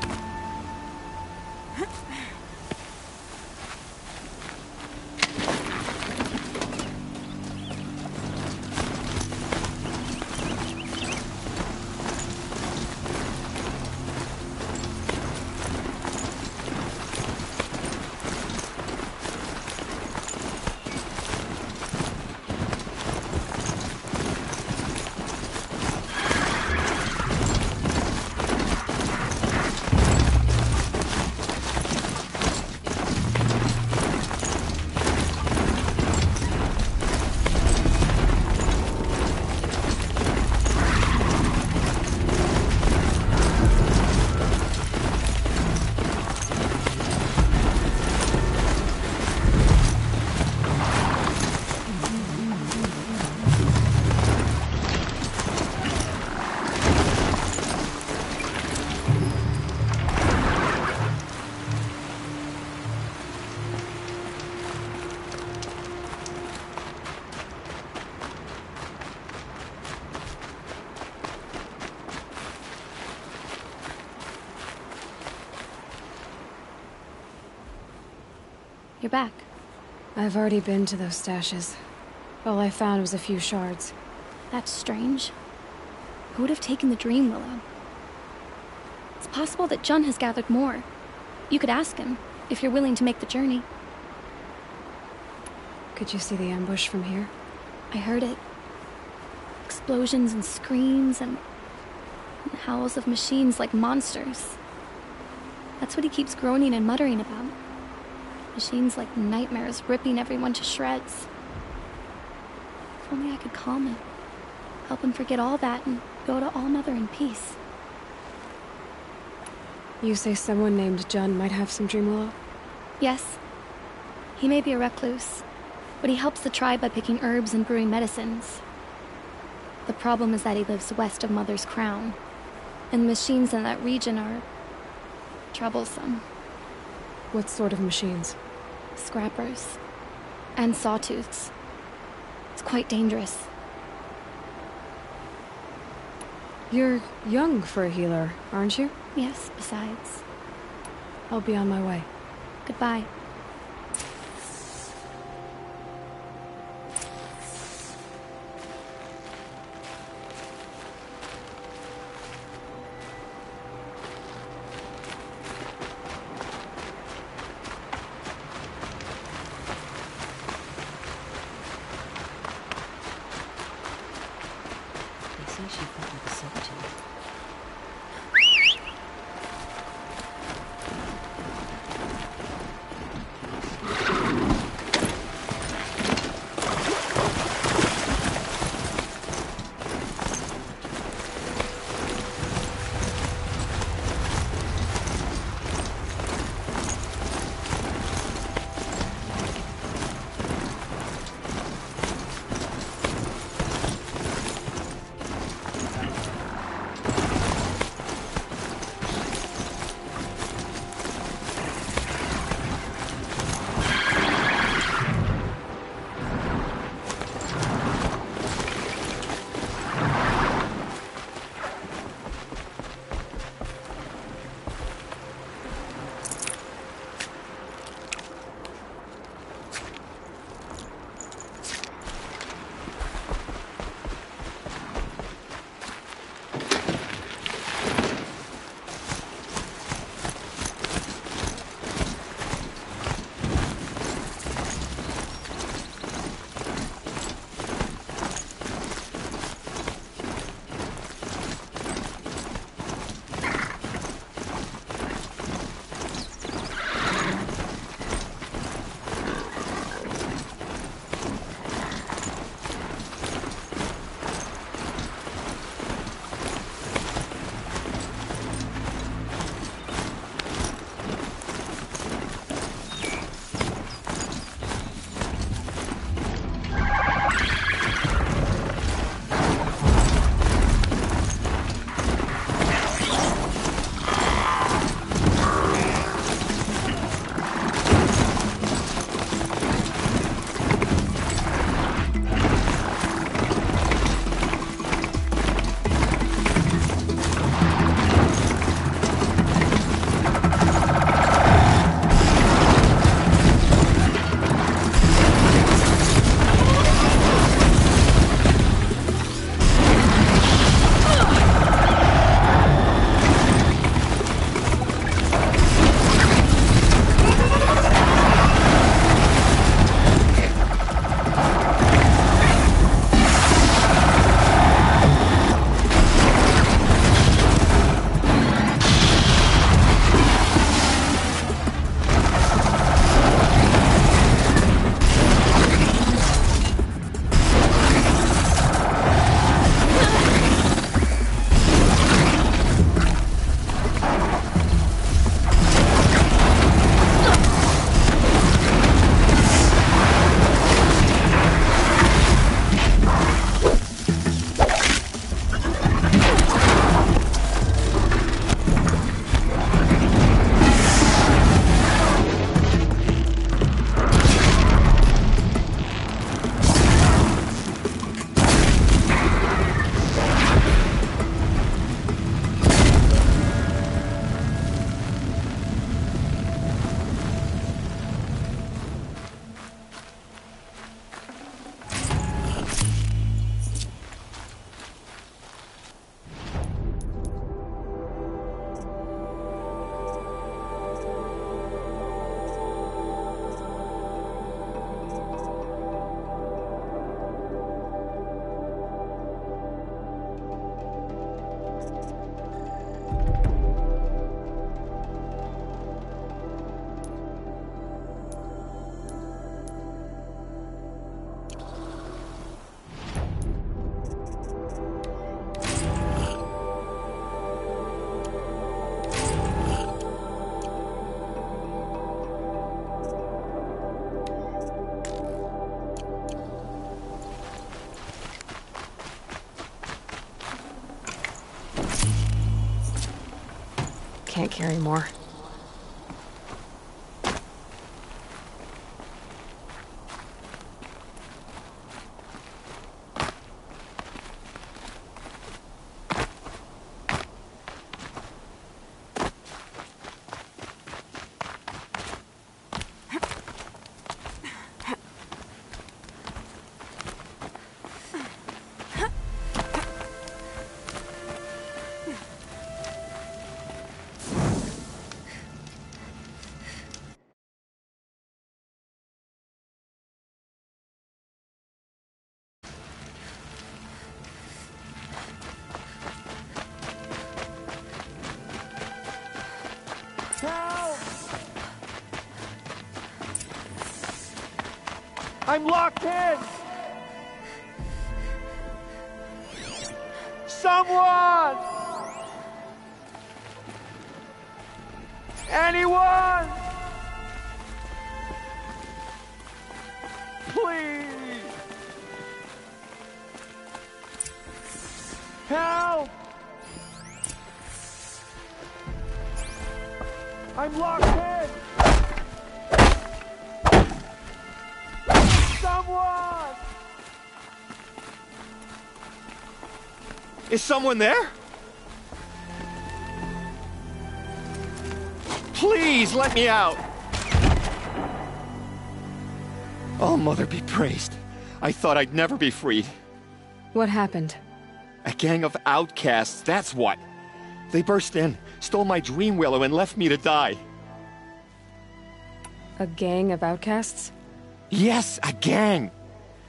[SPEAKER 11] You're back.
[SPEAKER 1] I've already been to those stashes. All I found was a few shards.
[SPEAKER 11] That's strange. Who would have taken the dream willow? It's possible that Jun has gathered more. You could ask him, if you're willing to make the journey.
[SPEAKER 1] Could you see the ambush from here?
[SPEAKER 11] I heard it. Explosions and screams and howls of machines like monsters. That's what he keeps groaning and muttering about. Machines like nightmares ripping everyone to shreds. If only I could calm him. Help him forget all that and go to All-Mother in peace.
[SPEAKER 1] You say someone named Jun might have some dream willow?
[SPEAKER 11] Yes. He may be a recluse, but he helps the tribe by picking herbs and brewing medicines. The problem is that he lives west of Mother's Crown, and the machines in that region are troublesome.
[SPEAKER 1] What sort of machines?
[SPEAKER 11] Scrappers. And sawtooths. It's quite dangerous.
[SPEAKER 1] You're young for a healer, aren't you?
[SPEAKER 11] Yes, besides.
[SPEAKER 1] I'll be on my way.
[SPEAKER 11] Goodbye.
[SPEAKER 1] can't carry more.
[SPEAKER 7] I'm locked in! Someone! Anyone! Please! Help! I'm locked in! Someone! Is someone there? Please, let me out! Oh, Mother be praised. I thought I'd never be freed.
[SPEAKER 1] What happened?
[SPEAKER 7] A gang of outcasts, that's what. They burst in, stole my dream willow, and left me to die.
[SPEAKER 1] A gang of outcasts?
[SPEAKER 7] Yes, a gang!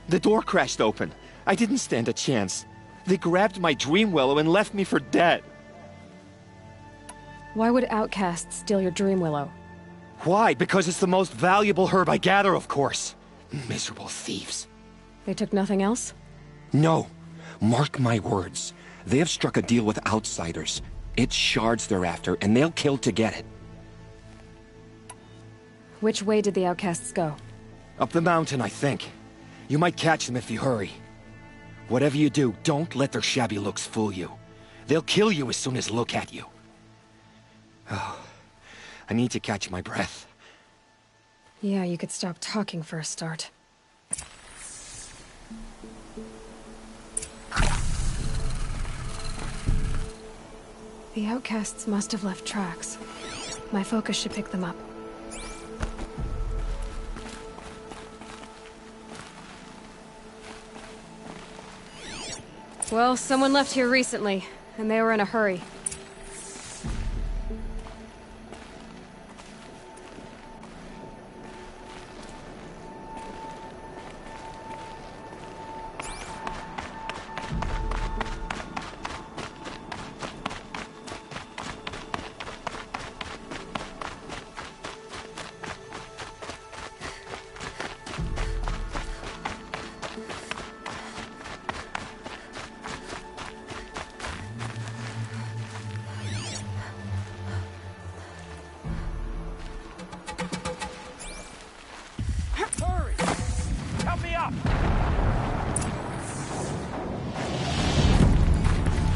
[SPEAKER 7] The door crashed open. I didn't stand a chance. They grabbed my dream willow and left me for dead.
[SPEAKER 1] Why would outcasts steal your dream willow?
[SPEAKER 7] Why? Because it's the most valuable herb I gather, of course. Miserable thieves.
[SPEAKER 1] They took nothing else?
[SPEAKER 7] No. Mark my words. They have struck a deal with outsiders. It's shards they're after, and they'll kill to get it.
[SPEAKER 1] Which way did the outcasts go?
[SPEAKER 7] Up the mountain, I think. You might catch them if you hurry. Whatever you do, don't let their shabby looks fool you. They'll kill you as soon as look at you. Oh, I need to catch my breath.
[SPEAKER 1] Yeah, you could stop talking for a start. The outcasts must have left tracks. My focus should pick them up. Well, someone left here recently, and they were in a hurry.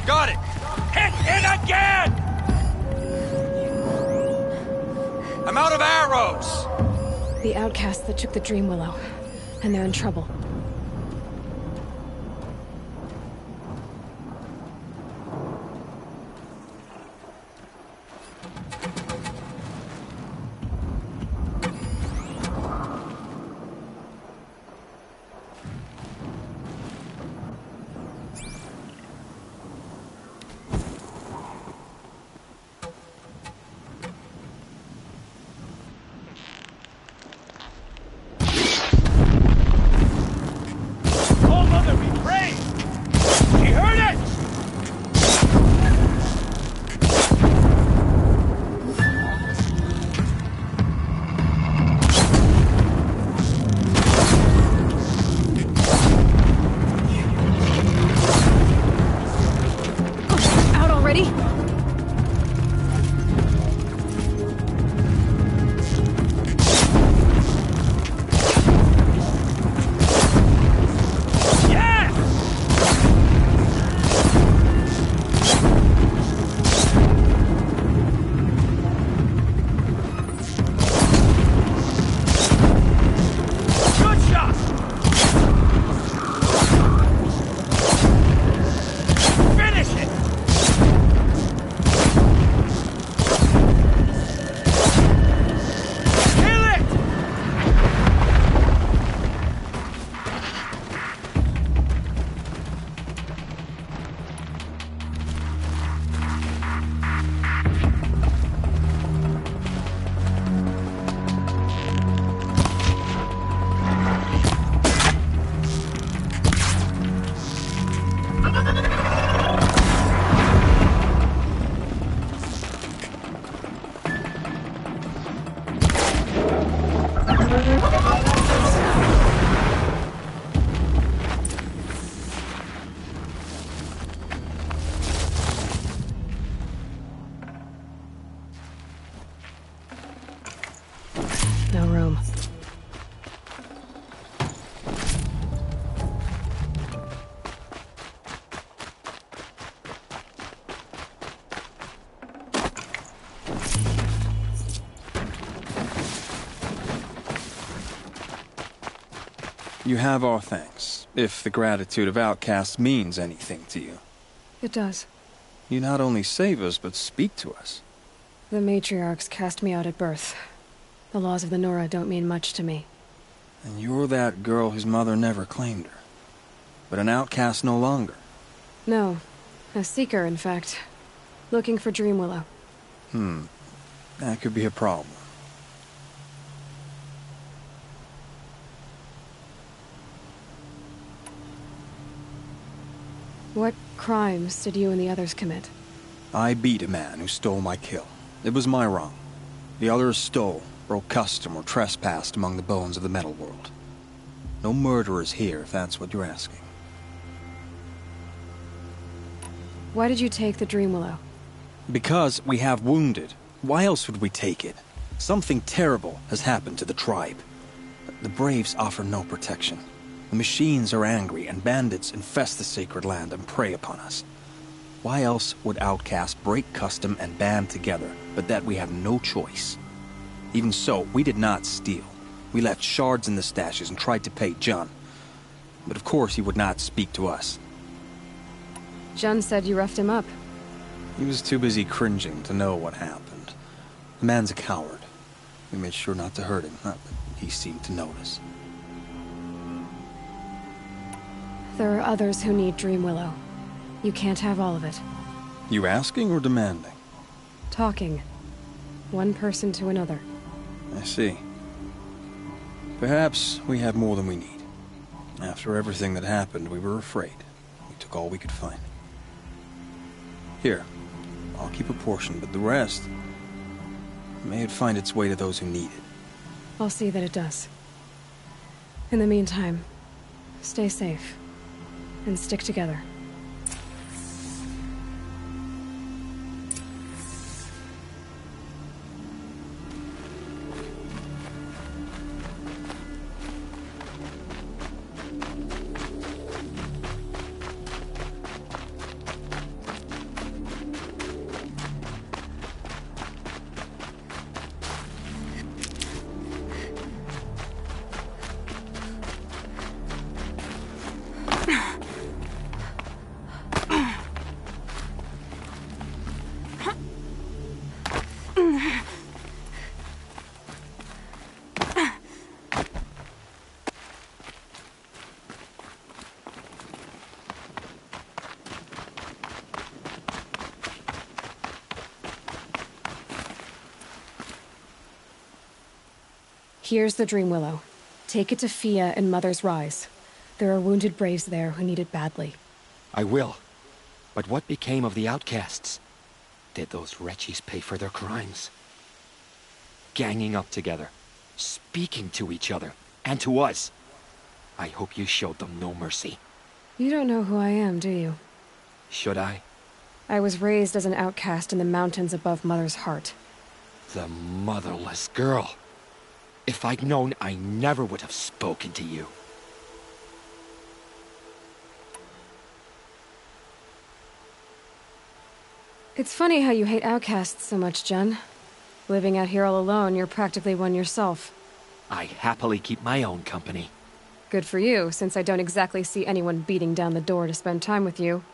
[SPEAKER 4] Got it! Hit it again! I'm out of arrows!
[SPEAKER 1] The outcasts that took the dream willow, and they're in trouble.
[SPEAKER 12] You have our thanks, if the gratitude of outcasts means anything to you.
[SPEAKER 1] It does.
[SPEAKER 12] You not only save us, but speak to us.
[SPEAKER 1] The matriarchs cast me out at birth. The laws of the Nora don't mean much to me.
[SPEAKER 12] And you're that girl whose mother never claimed her. But an outcast no longer.
[SPEAKER 1] No. A seeker, in fact. Looking for Dreamwillow.
[SPEAKER 12] That could be a problem.
[SPEAKER 1] What crimes did you and the others commit?
[SPEAKER 12] I beat a man who stole my kill. It was my wrong. The others stole, broke custom, or trespassed among the bones of the metal world. No murderers here, if that's what you're asking.
[SPEAKER 1] Why did you take the Dreamwillow?
[SPEAKER 12] Because we have wounded. Why else would we take it? Something terrible has happened to the tribe. The Braves offer no protection. The machines are angry, and bandits infest the sacred land and prey upon us. Why else would outcasts break custom and band together, but that we have no choice? Even so, we did not steal. We left shards in the stashes and tried to pay John. But of course he would not speak to us.
[SPEAKER 1] Jun said you roughed him up.
[SPEAKER 12] He was too busy cringing to know what happened. The man's a coward. We made sure not to hurt him, but he seemed to notice.
[SPEAKER 1] There are others who need Dreamwillow. You can't have all of it.
[SPEAKER 12] You asking or demanding?
[SPEAKER 1] Talking. One person to another.
[SPEAKER 12] I see. Perhaps we have more than we need. After everything that happened, we were afraid. We took all we could find. Here, I'll keep a portion, but the rest... may it find its way to those who need it.
[SPEAKER 1] I'll see that it does. In the meantime, stay safe. And stick together. Here's the Dreamwillow. Take it to Fia and Mother's Rise. There are wounded Braves there who need it badly.
[SPEAKER 13] I will. But what became of the outcasts? Did those wretches pay for their crimes? Ganging up together, speaking to each other, and to us. I hope you showed them no mercy.
[SPEAKER 1] You don't know who I am, do you?
[SPEAKER 13] Should I?
[SPEAKER 1] I was raised as an outcast in the mountains above Mother's heart.
[SPEAKER 13] The motherless girl. If I'd known, I never would have spoken to you.
[SPEAKER 1] It's funny how you hate outcasts so much, Jun. Living out here all alone, you're practically one yourself.
[SPEAKER 13] I happily keep my own company.
[SPEAKER 1] Good for you, since I don't exactly see anyone beating down the door to spend time with you.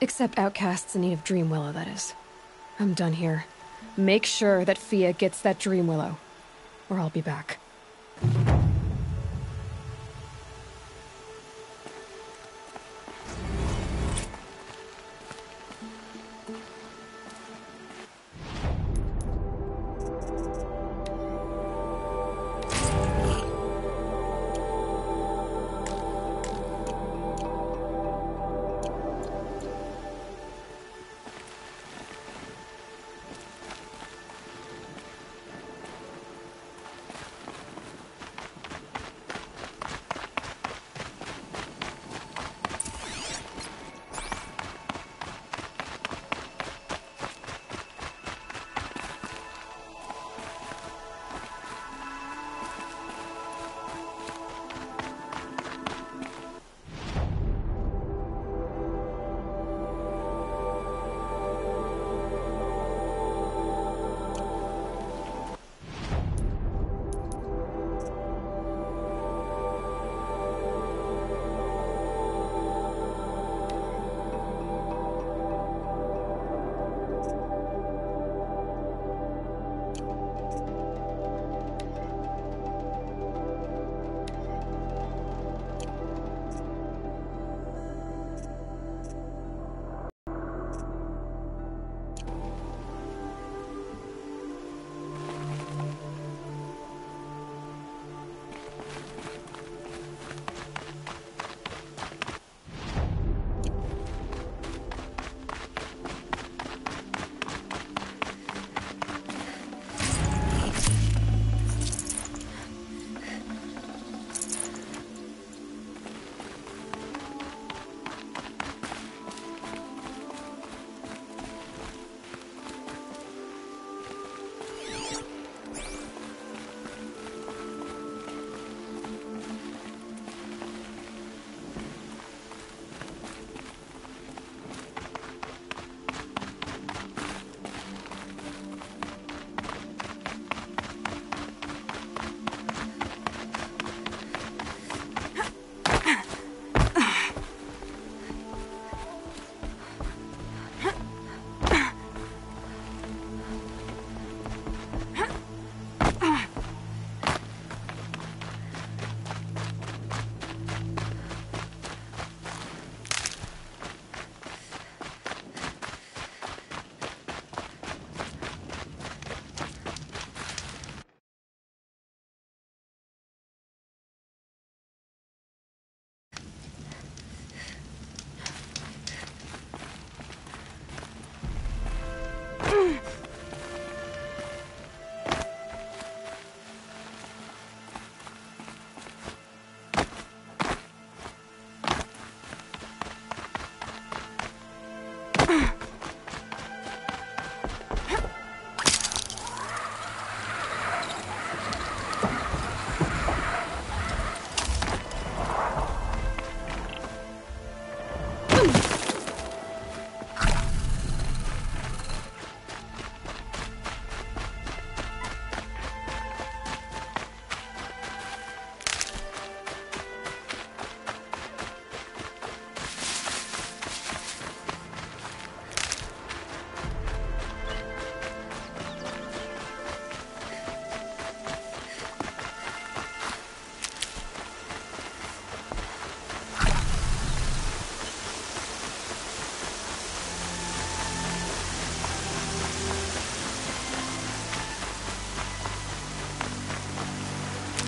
[SPEAKER 1] Except outcasts in need of Dreamwillow, that is. I'm done here. Make sure that Fia gets that Dreamwillow, or I'll be back.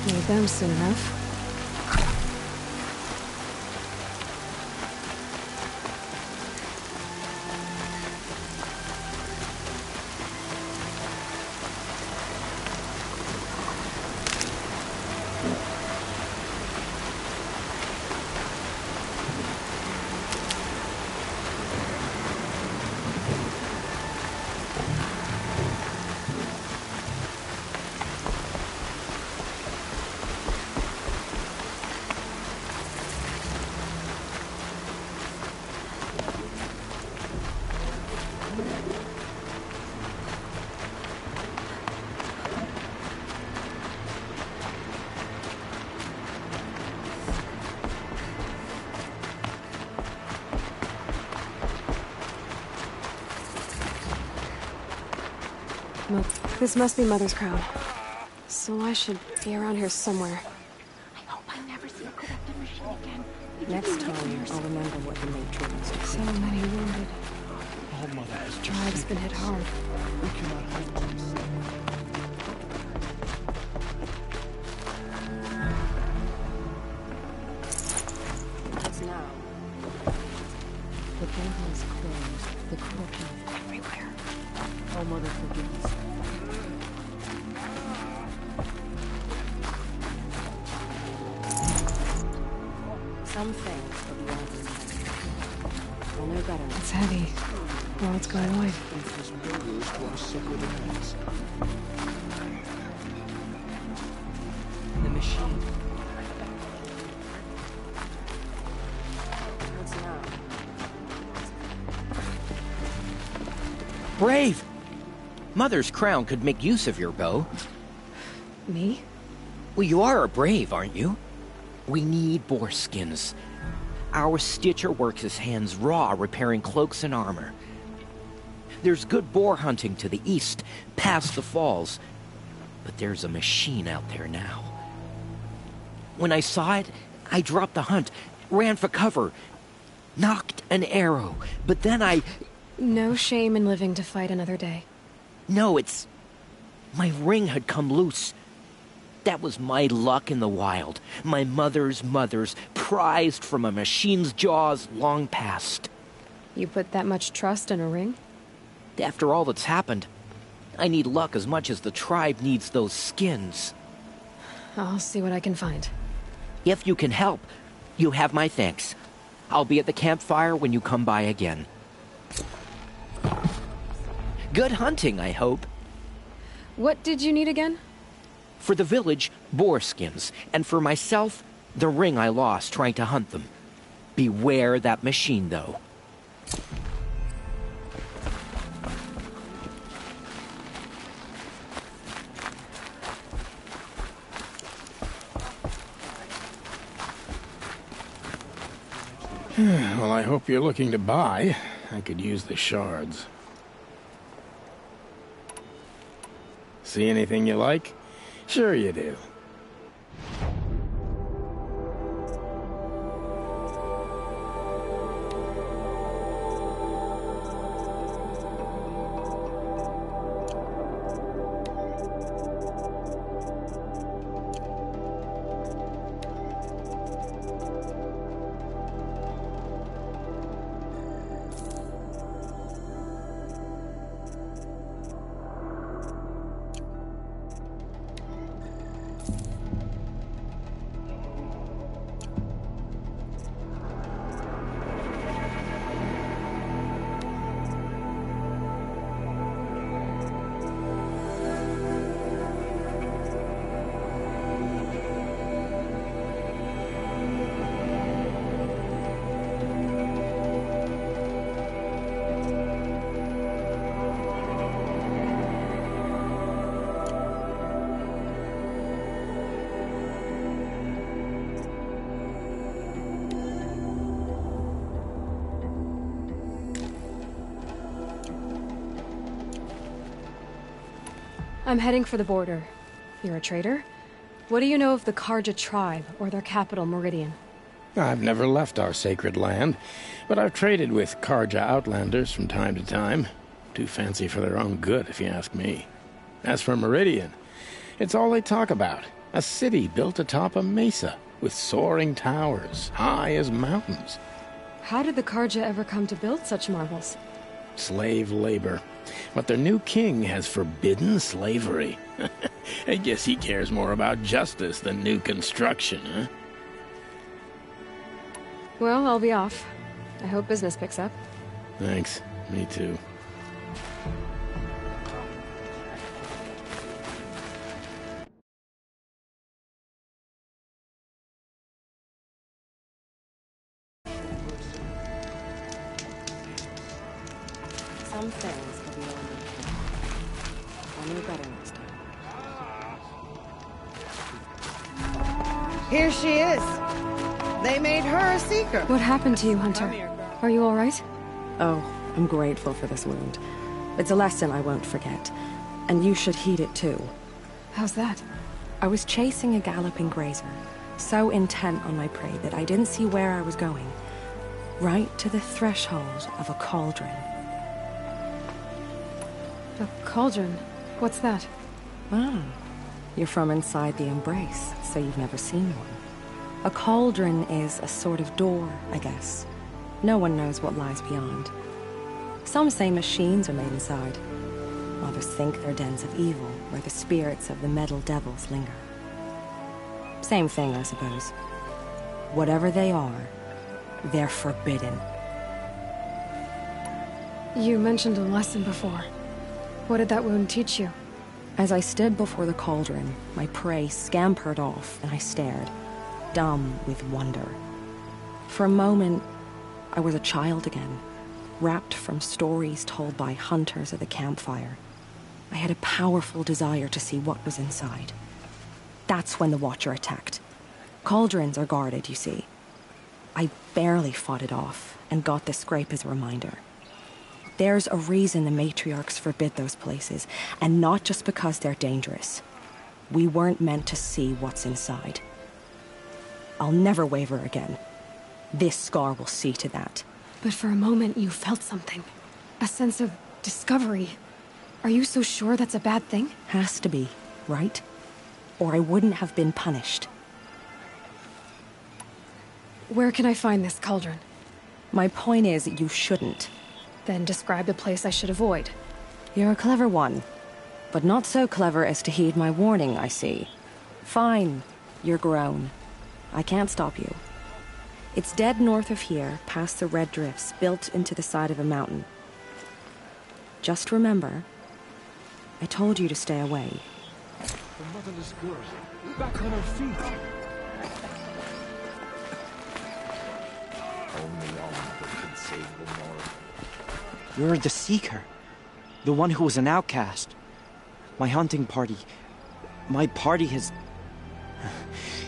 [SPEAKER 1] Need them soon enough. Well, this must be Mother's crown. So I should be around here somewhere.
[SPEAKER 6] I hope I never see a corrupted machine again.
[SPEAKER 5] Next time, I'll remember what the nature was to
[SPEAKER 1] So many wounded.
[SPEAKER 2] All Mother has just
[SPEAKER 1] Tribe's been hit hard.
[SPEAKER 2] We cannot hope to save.
[SPEAKER 5] It's now. The temple is closed. The corruption is everywhere. Oh, Mother, forgive us. Some things will be over. We'll know better.
[SPEAKER 1] It's heavy. Well, it's going away.
[SPEAKER 2] This burgers to our sacred hands.
[SPEAKER 5] The machine. What's now?
[SPEAKER 14] Brave! Mother's crown could make use of your bow.
[SPEAKER 1] Me?
[SPEAKER 14] Well, you are a brave, aren't you? We need boar skins. Our stitcher works his hands raw repairing cloaks and armor. There's good boar hunting to the east, past the falls. But there's a machine out there now. When I saw it, I dropped the hunt, ran for cover, knocked an arrow, but then I...
[SPEAKER 1] No shame in living to fight another day.
[SPEAKER 14] No, it's... My ring had come loose. That was my luck in the wild. My mother's prized from a machine's jaws long past.
[SPEAKER 1] You put that much trust in a ring?
[SPEAKER 14] After all that's happened, I need luck as much as the tribe needs those skins.
[SPEAKER 1] I'll see what I can find.
[SPEAKER 14] If you can help, you have my thanks. I'll be at the campfire when you come by again. Good hunting, I hope.
[SPEAKER 1] What did you need again?
[SPEAKER 14] For the village, boar skins, and for myself, the ring I lost trying to hunt them. Beware that machine, though.
[SPEAKER 15] Well, I hope you're looking to buy. I could use the shards. See anything you like? Sure you do.
[SPEAKER 1] I'm heading for the border. You're a trader? What do you know of the Karja tribe, or their capital, Meridian?
[SPEAKER 15] I've never left our sacred land, but I've traded with Karja outlanders from time to time. Too fancy for their own good, if you ask me. As for Meridian, it's all they talk about. A city built atop a mesa, with soaring towers, high as mountains.
[SPEAKER 1] How did the Karja ever come to build such marvels?
[SPEAKER 15] Slave labor. But their new king has forbidden slavery. I guess he cares more about justice than new construction, huh?
[SPEAKER 1] Well, I'll be off. I hope business picks up.
[SPEAKER 15] Thanks. Me too.
[SPEAKER 5] Some things can be only only better next time.
[SPEAKER 16] Here she is. They made her a seeker.
[SPEAKER 1] What happened to you, Hunter? Are you all right?
[SPEAKER 5] Oh, I'm grateful for this wound. It's a lesson I won't forget. And you should heed it too.
[SPEAKER 1] How's that?
[SPEAKER 5] I was chasing a galloping grazer, so intent on my prey that I didn't see where I was going. Right to the threshold of a cauldron.
[SPEAKER 1] A cauldron? What's that?
[SPEAKER 5] Ah, you're from inside the Embrace, so you've never seen one. A cauldron is a sort of door, I guess. No one knows what lies beyond. Some say machines are made inside. Others think they're dens of evil, where the spirits of the metal devils linger. Same thing, I suppose. Whatever they are, they're forbidden.
[SPEAKER 1] You mentioned a lesson before. What did that wound teach you?
[SPEAKER 5] As I stood before the cauldron, my prey scampered off, and I stared, dumb with wonder. For a moment, I was a child again, wrapped from stories told by hunters at the campfire. I had a powerful desire to see what was inside. That's when the Watcher attacked. Cauldrons are guarded, you see. I barely fought it off, and got the scrape as a reminder. There's a reason the matriarchs forbid those places, and not just because they're dangerous. We weren't meant to see what's inside. I'll never waver again. This scar will see to that.
[SPEAKER 1] But for a moment you felt something. A sense of discovery. Are you so sure that's a bad thing?
[SPEAKER 5] Has to be, right? Or I wouldn't have been punished.
[SPEAKER 1] Where can I find this cauldron?
[SPEAKER 5] My point is, you shouldn't.
[SPEAKER 1] Then describe the place I should avoid.
[SPEAKER 5] You're a clever one. But not so clever as to heed my warning, I see. Fine. You're grown. I can't stop you. It's dead north of here, past the red drifts, built into the side of a mountain. Just remember, I told you to stay away.
[SPEAKER 9] The motherless girl, back on her feet.
[SPEAKER 14] Only Alma can save the North. You're the Seeker. The one who was an outcast. My hunting party. My party has...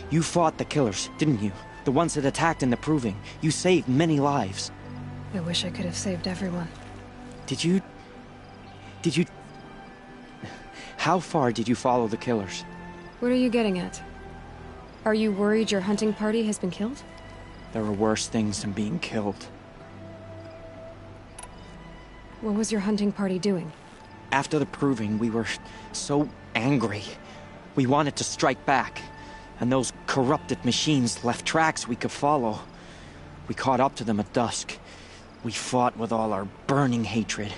[SPEAKER 14] You fought the killers, didn't you? The ones that attacked in the Proving. You saved many lives.
[SPEAKER 1] I wish I could have saved everyone.
[SPEAKER 14] Did you... How far did you follow the killers?
[SPEAKER 1] What are you getting at? Are you worried your hunting party has been killed?
[SPEAKER 14] There are worse things than being killed.
[SPEAKER 1] What was your hunting party doing?
[SPEAKER 14] After the Proving, we were so angry. We wanted to strike back. And those corrupted machines left tracks we could follow. We caught up to them at dusk. We fought with all our burning hatred.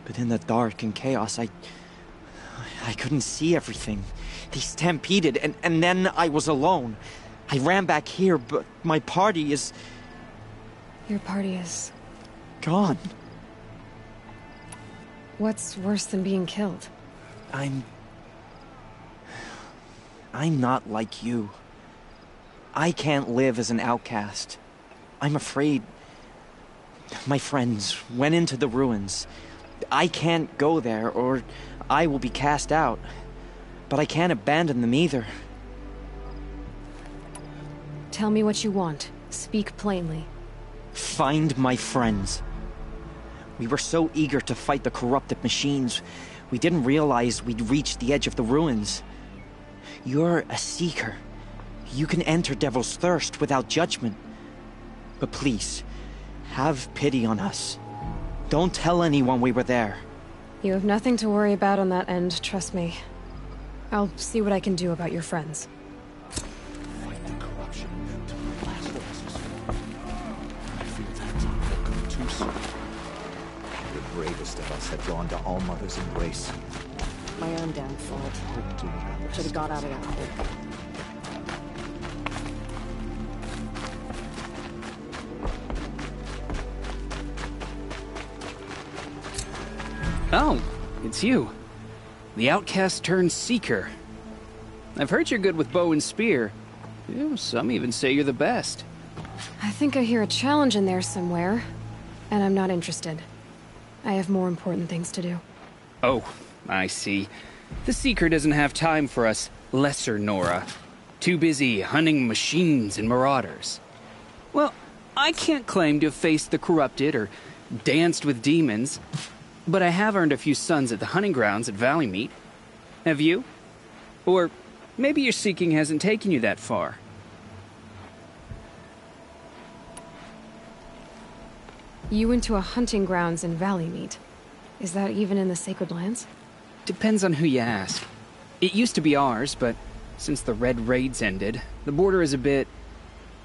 [SPEAKER 14] But in the dark and chaos, I couldn't see everything. They stampeded, and then I was alone. I ran back here, but my party is...
[SPEAKER 1] Your party is...
[SPEAKER 14] gone.
[SPEAKER 1] What's worse than being killed?
[SPEAKER 14] I'm not like you. I can't live as an outcast. I'm afraid... My friends went into the ruins. I can't go there, or I will be cast out. But I can't abandon them either.
[SPEAKER 1] Tell me what you want. Speak plainly.
[SPEAKER 14] Find my friends. We were so eager to fight the corrupted machines, we didn't realize we'd reached the edge of the ruins. You're a Seeker. You can enter Devil's Thirst without judgment. But please, have pity on us. Don't tell anyone we were there.
[SPEAKER 1] You have nothing to worry about on that end, trust me. I'll see what I can do about your friends.
[SPEAKER 2] Fight the corruption till the last of us is formed. I fear that time will come too soon.
[SPEAKER 17] The bravest of us have gone to All-Mother's embrace.
[SPEAKER 5] My own damn fault. Should have got out of that hole.
[SPEAKER 18] Oh, it's you. The outcast turned seeker. I've heard you're good with bow and spear. Some even say you're the best.
[SPEAKER 1] I think I hear a challenge in there somewhere, and I'm not interested. I have more important things to do.
[SPEAKER 18] Oh, I see. The Seeker doesn't have time for us lesser Nora. Too busy hunting machines and marauders. Well, I can't claim to have faced the corrupted or danced with demons, but I have earned a few suns at the hunting grounds at Valleymeet. Have you? Or maybe your seeking hasn't taken you that far.
[SPEAKER 1] You went to a hunting grounds in Valleymeet. Is that even in the Sacred Lands?
[SPEAKER 18] Depends on who you ask. It used to be ours, but since the Red Raids ended, the border is a bit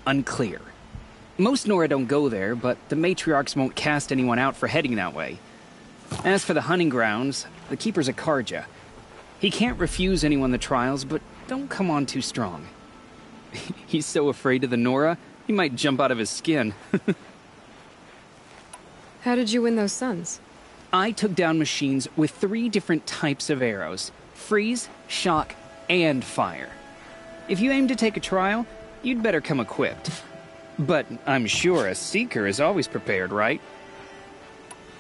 [SPEAKER 18] unclear. Most Nora don't go there, but the matriarchs won't cast anyone out for heading that way. As for the hunting grounds, the Keeper's a Karja. He can't refuse anyone the trials, but don't come on too strong. He's so afraid of the Nora, he might jump out of his skin.
[SPEAKER 1] How did you win those suns?
[SPEAKER 18] I took down machines with 3 different types of arrows: freeze, shock, and fire. If you aim to take a trial, you'd better come equipped. But I'm sure a Seeker is always prepared, right?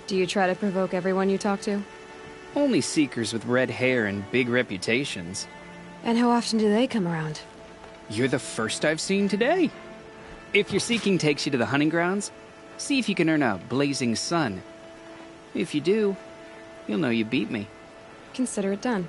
[SPEAKER 1] Do you try to provoke everyone you talk to?
[SPEAKER 18] Only Seekers with red hair and big reputations.
[SPEAKER 1] And how often do they come around?
[SPEAKER 18] You're the first I've seen today. If your seeking takes you to the hunting grounds, see if you can earn a blazing sun. If you do, you'll know you beat me.
[SPEAKER 1] Consider it done.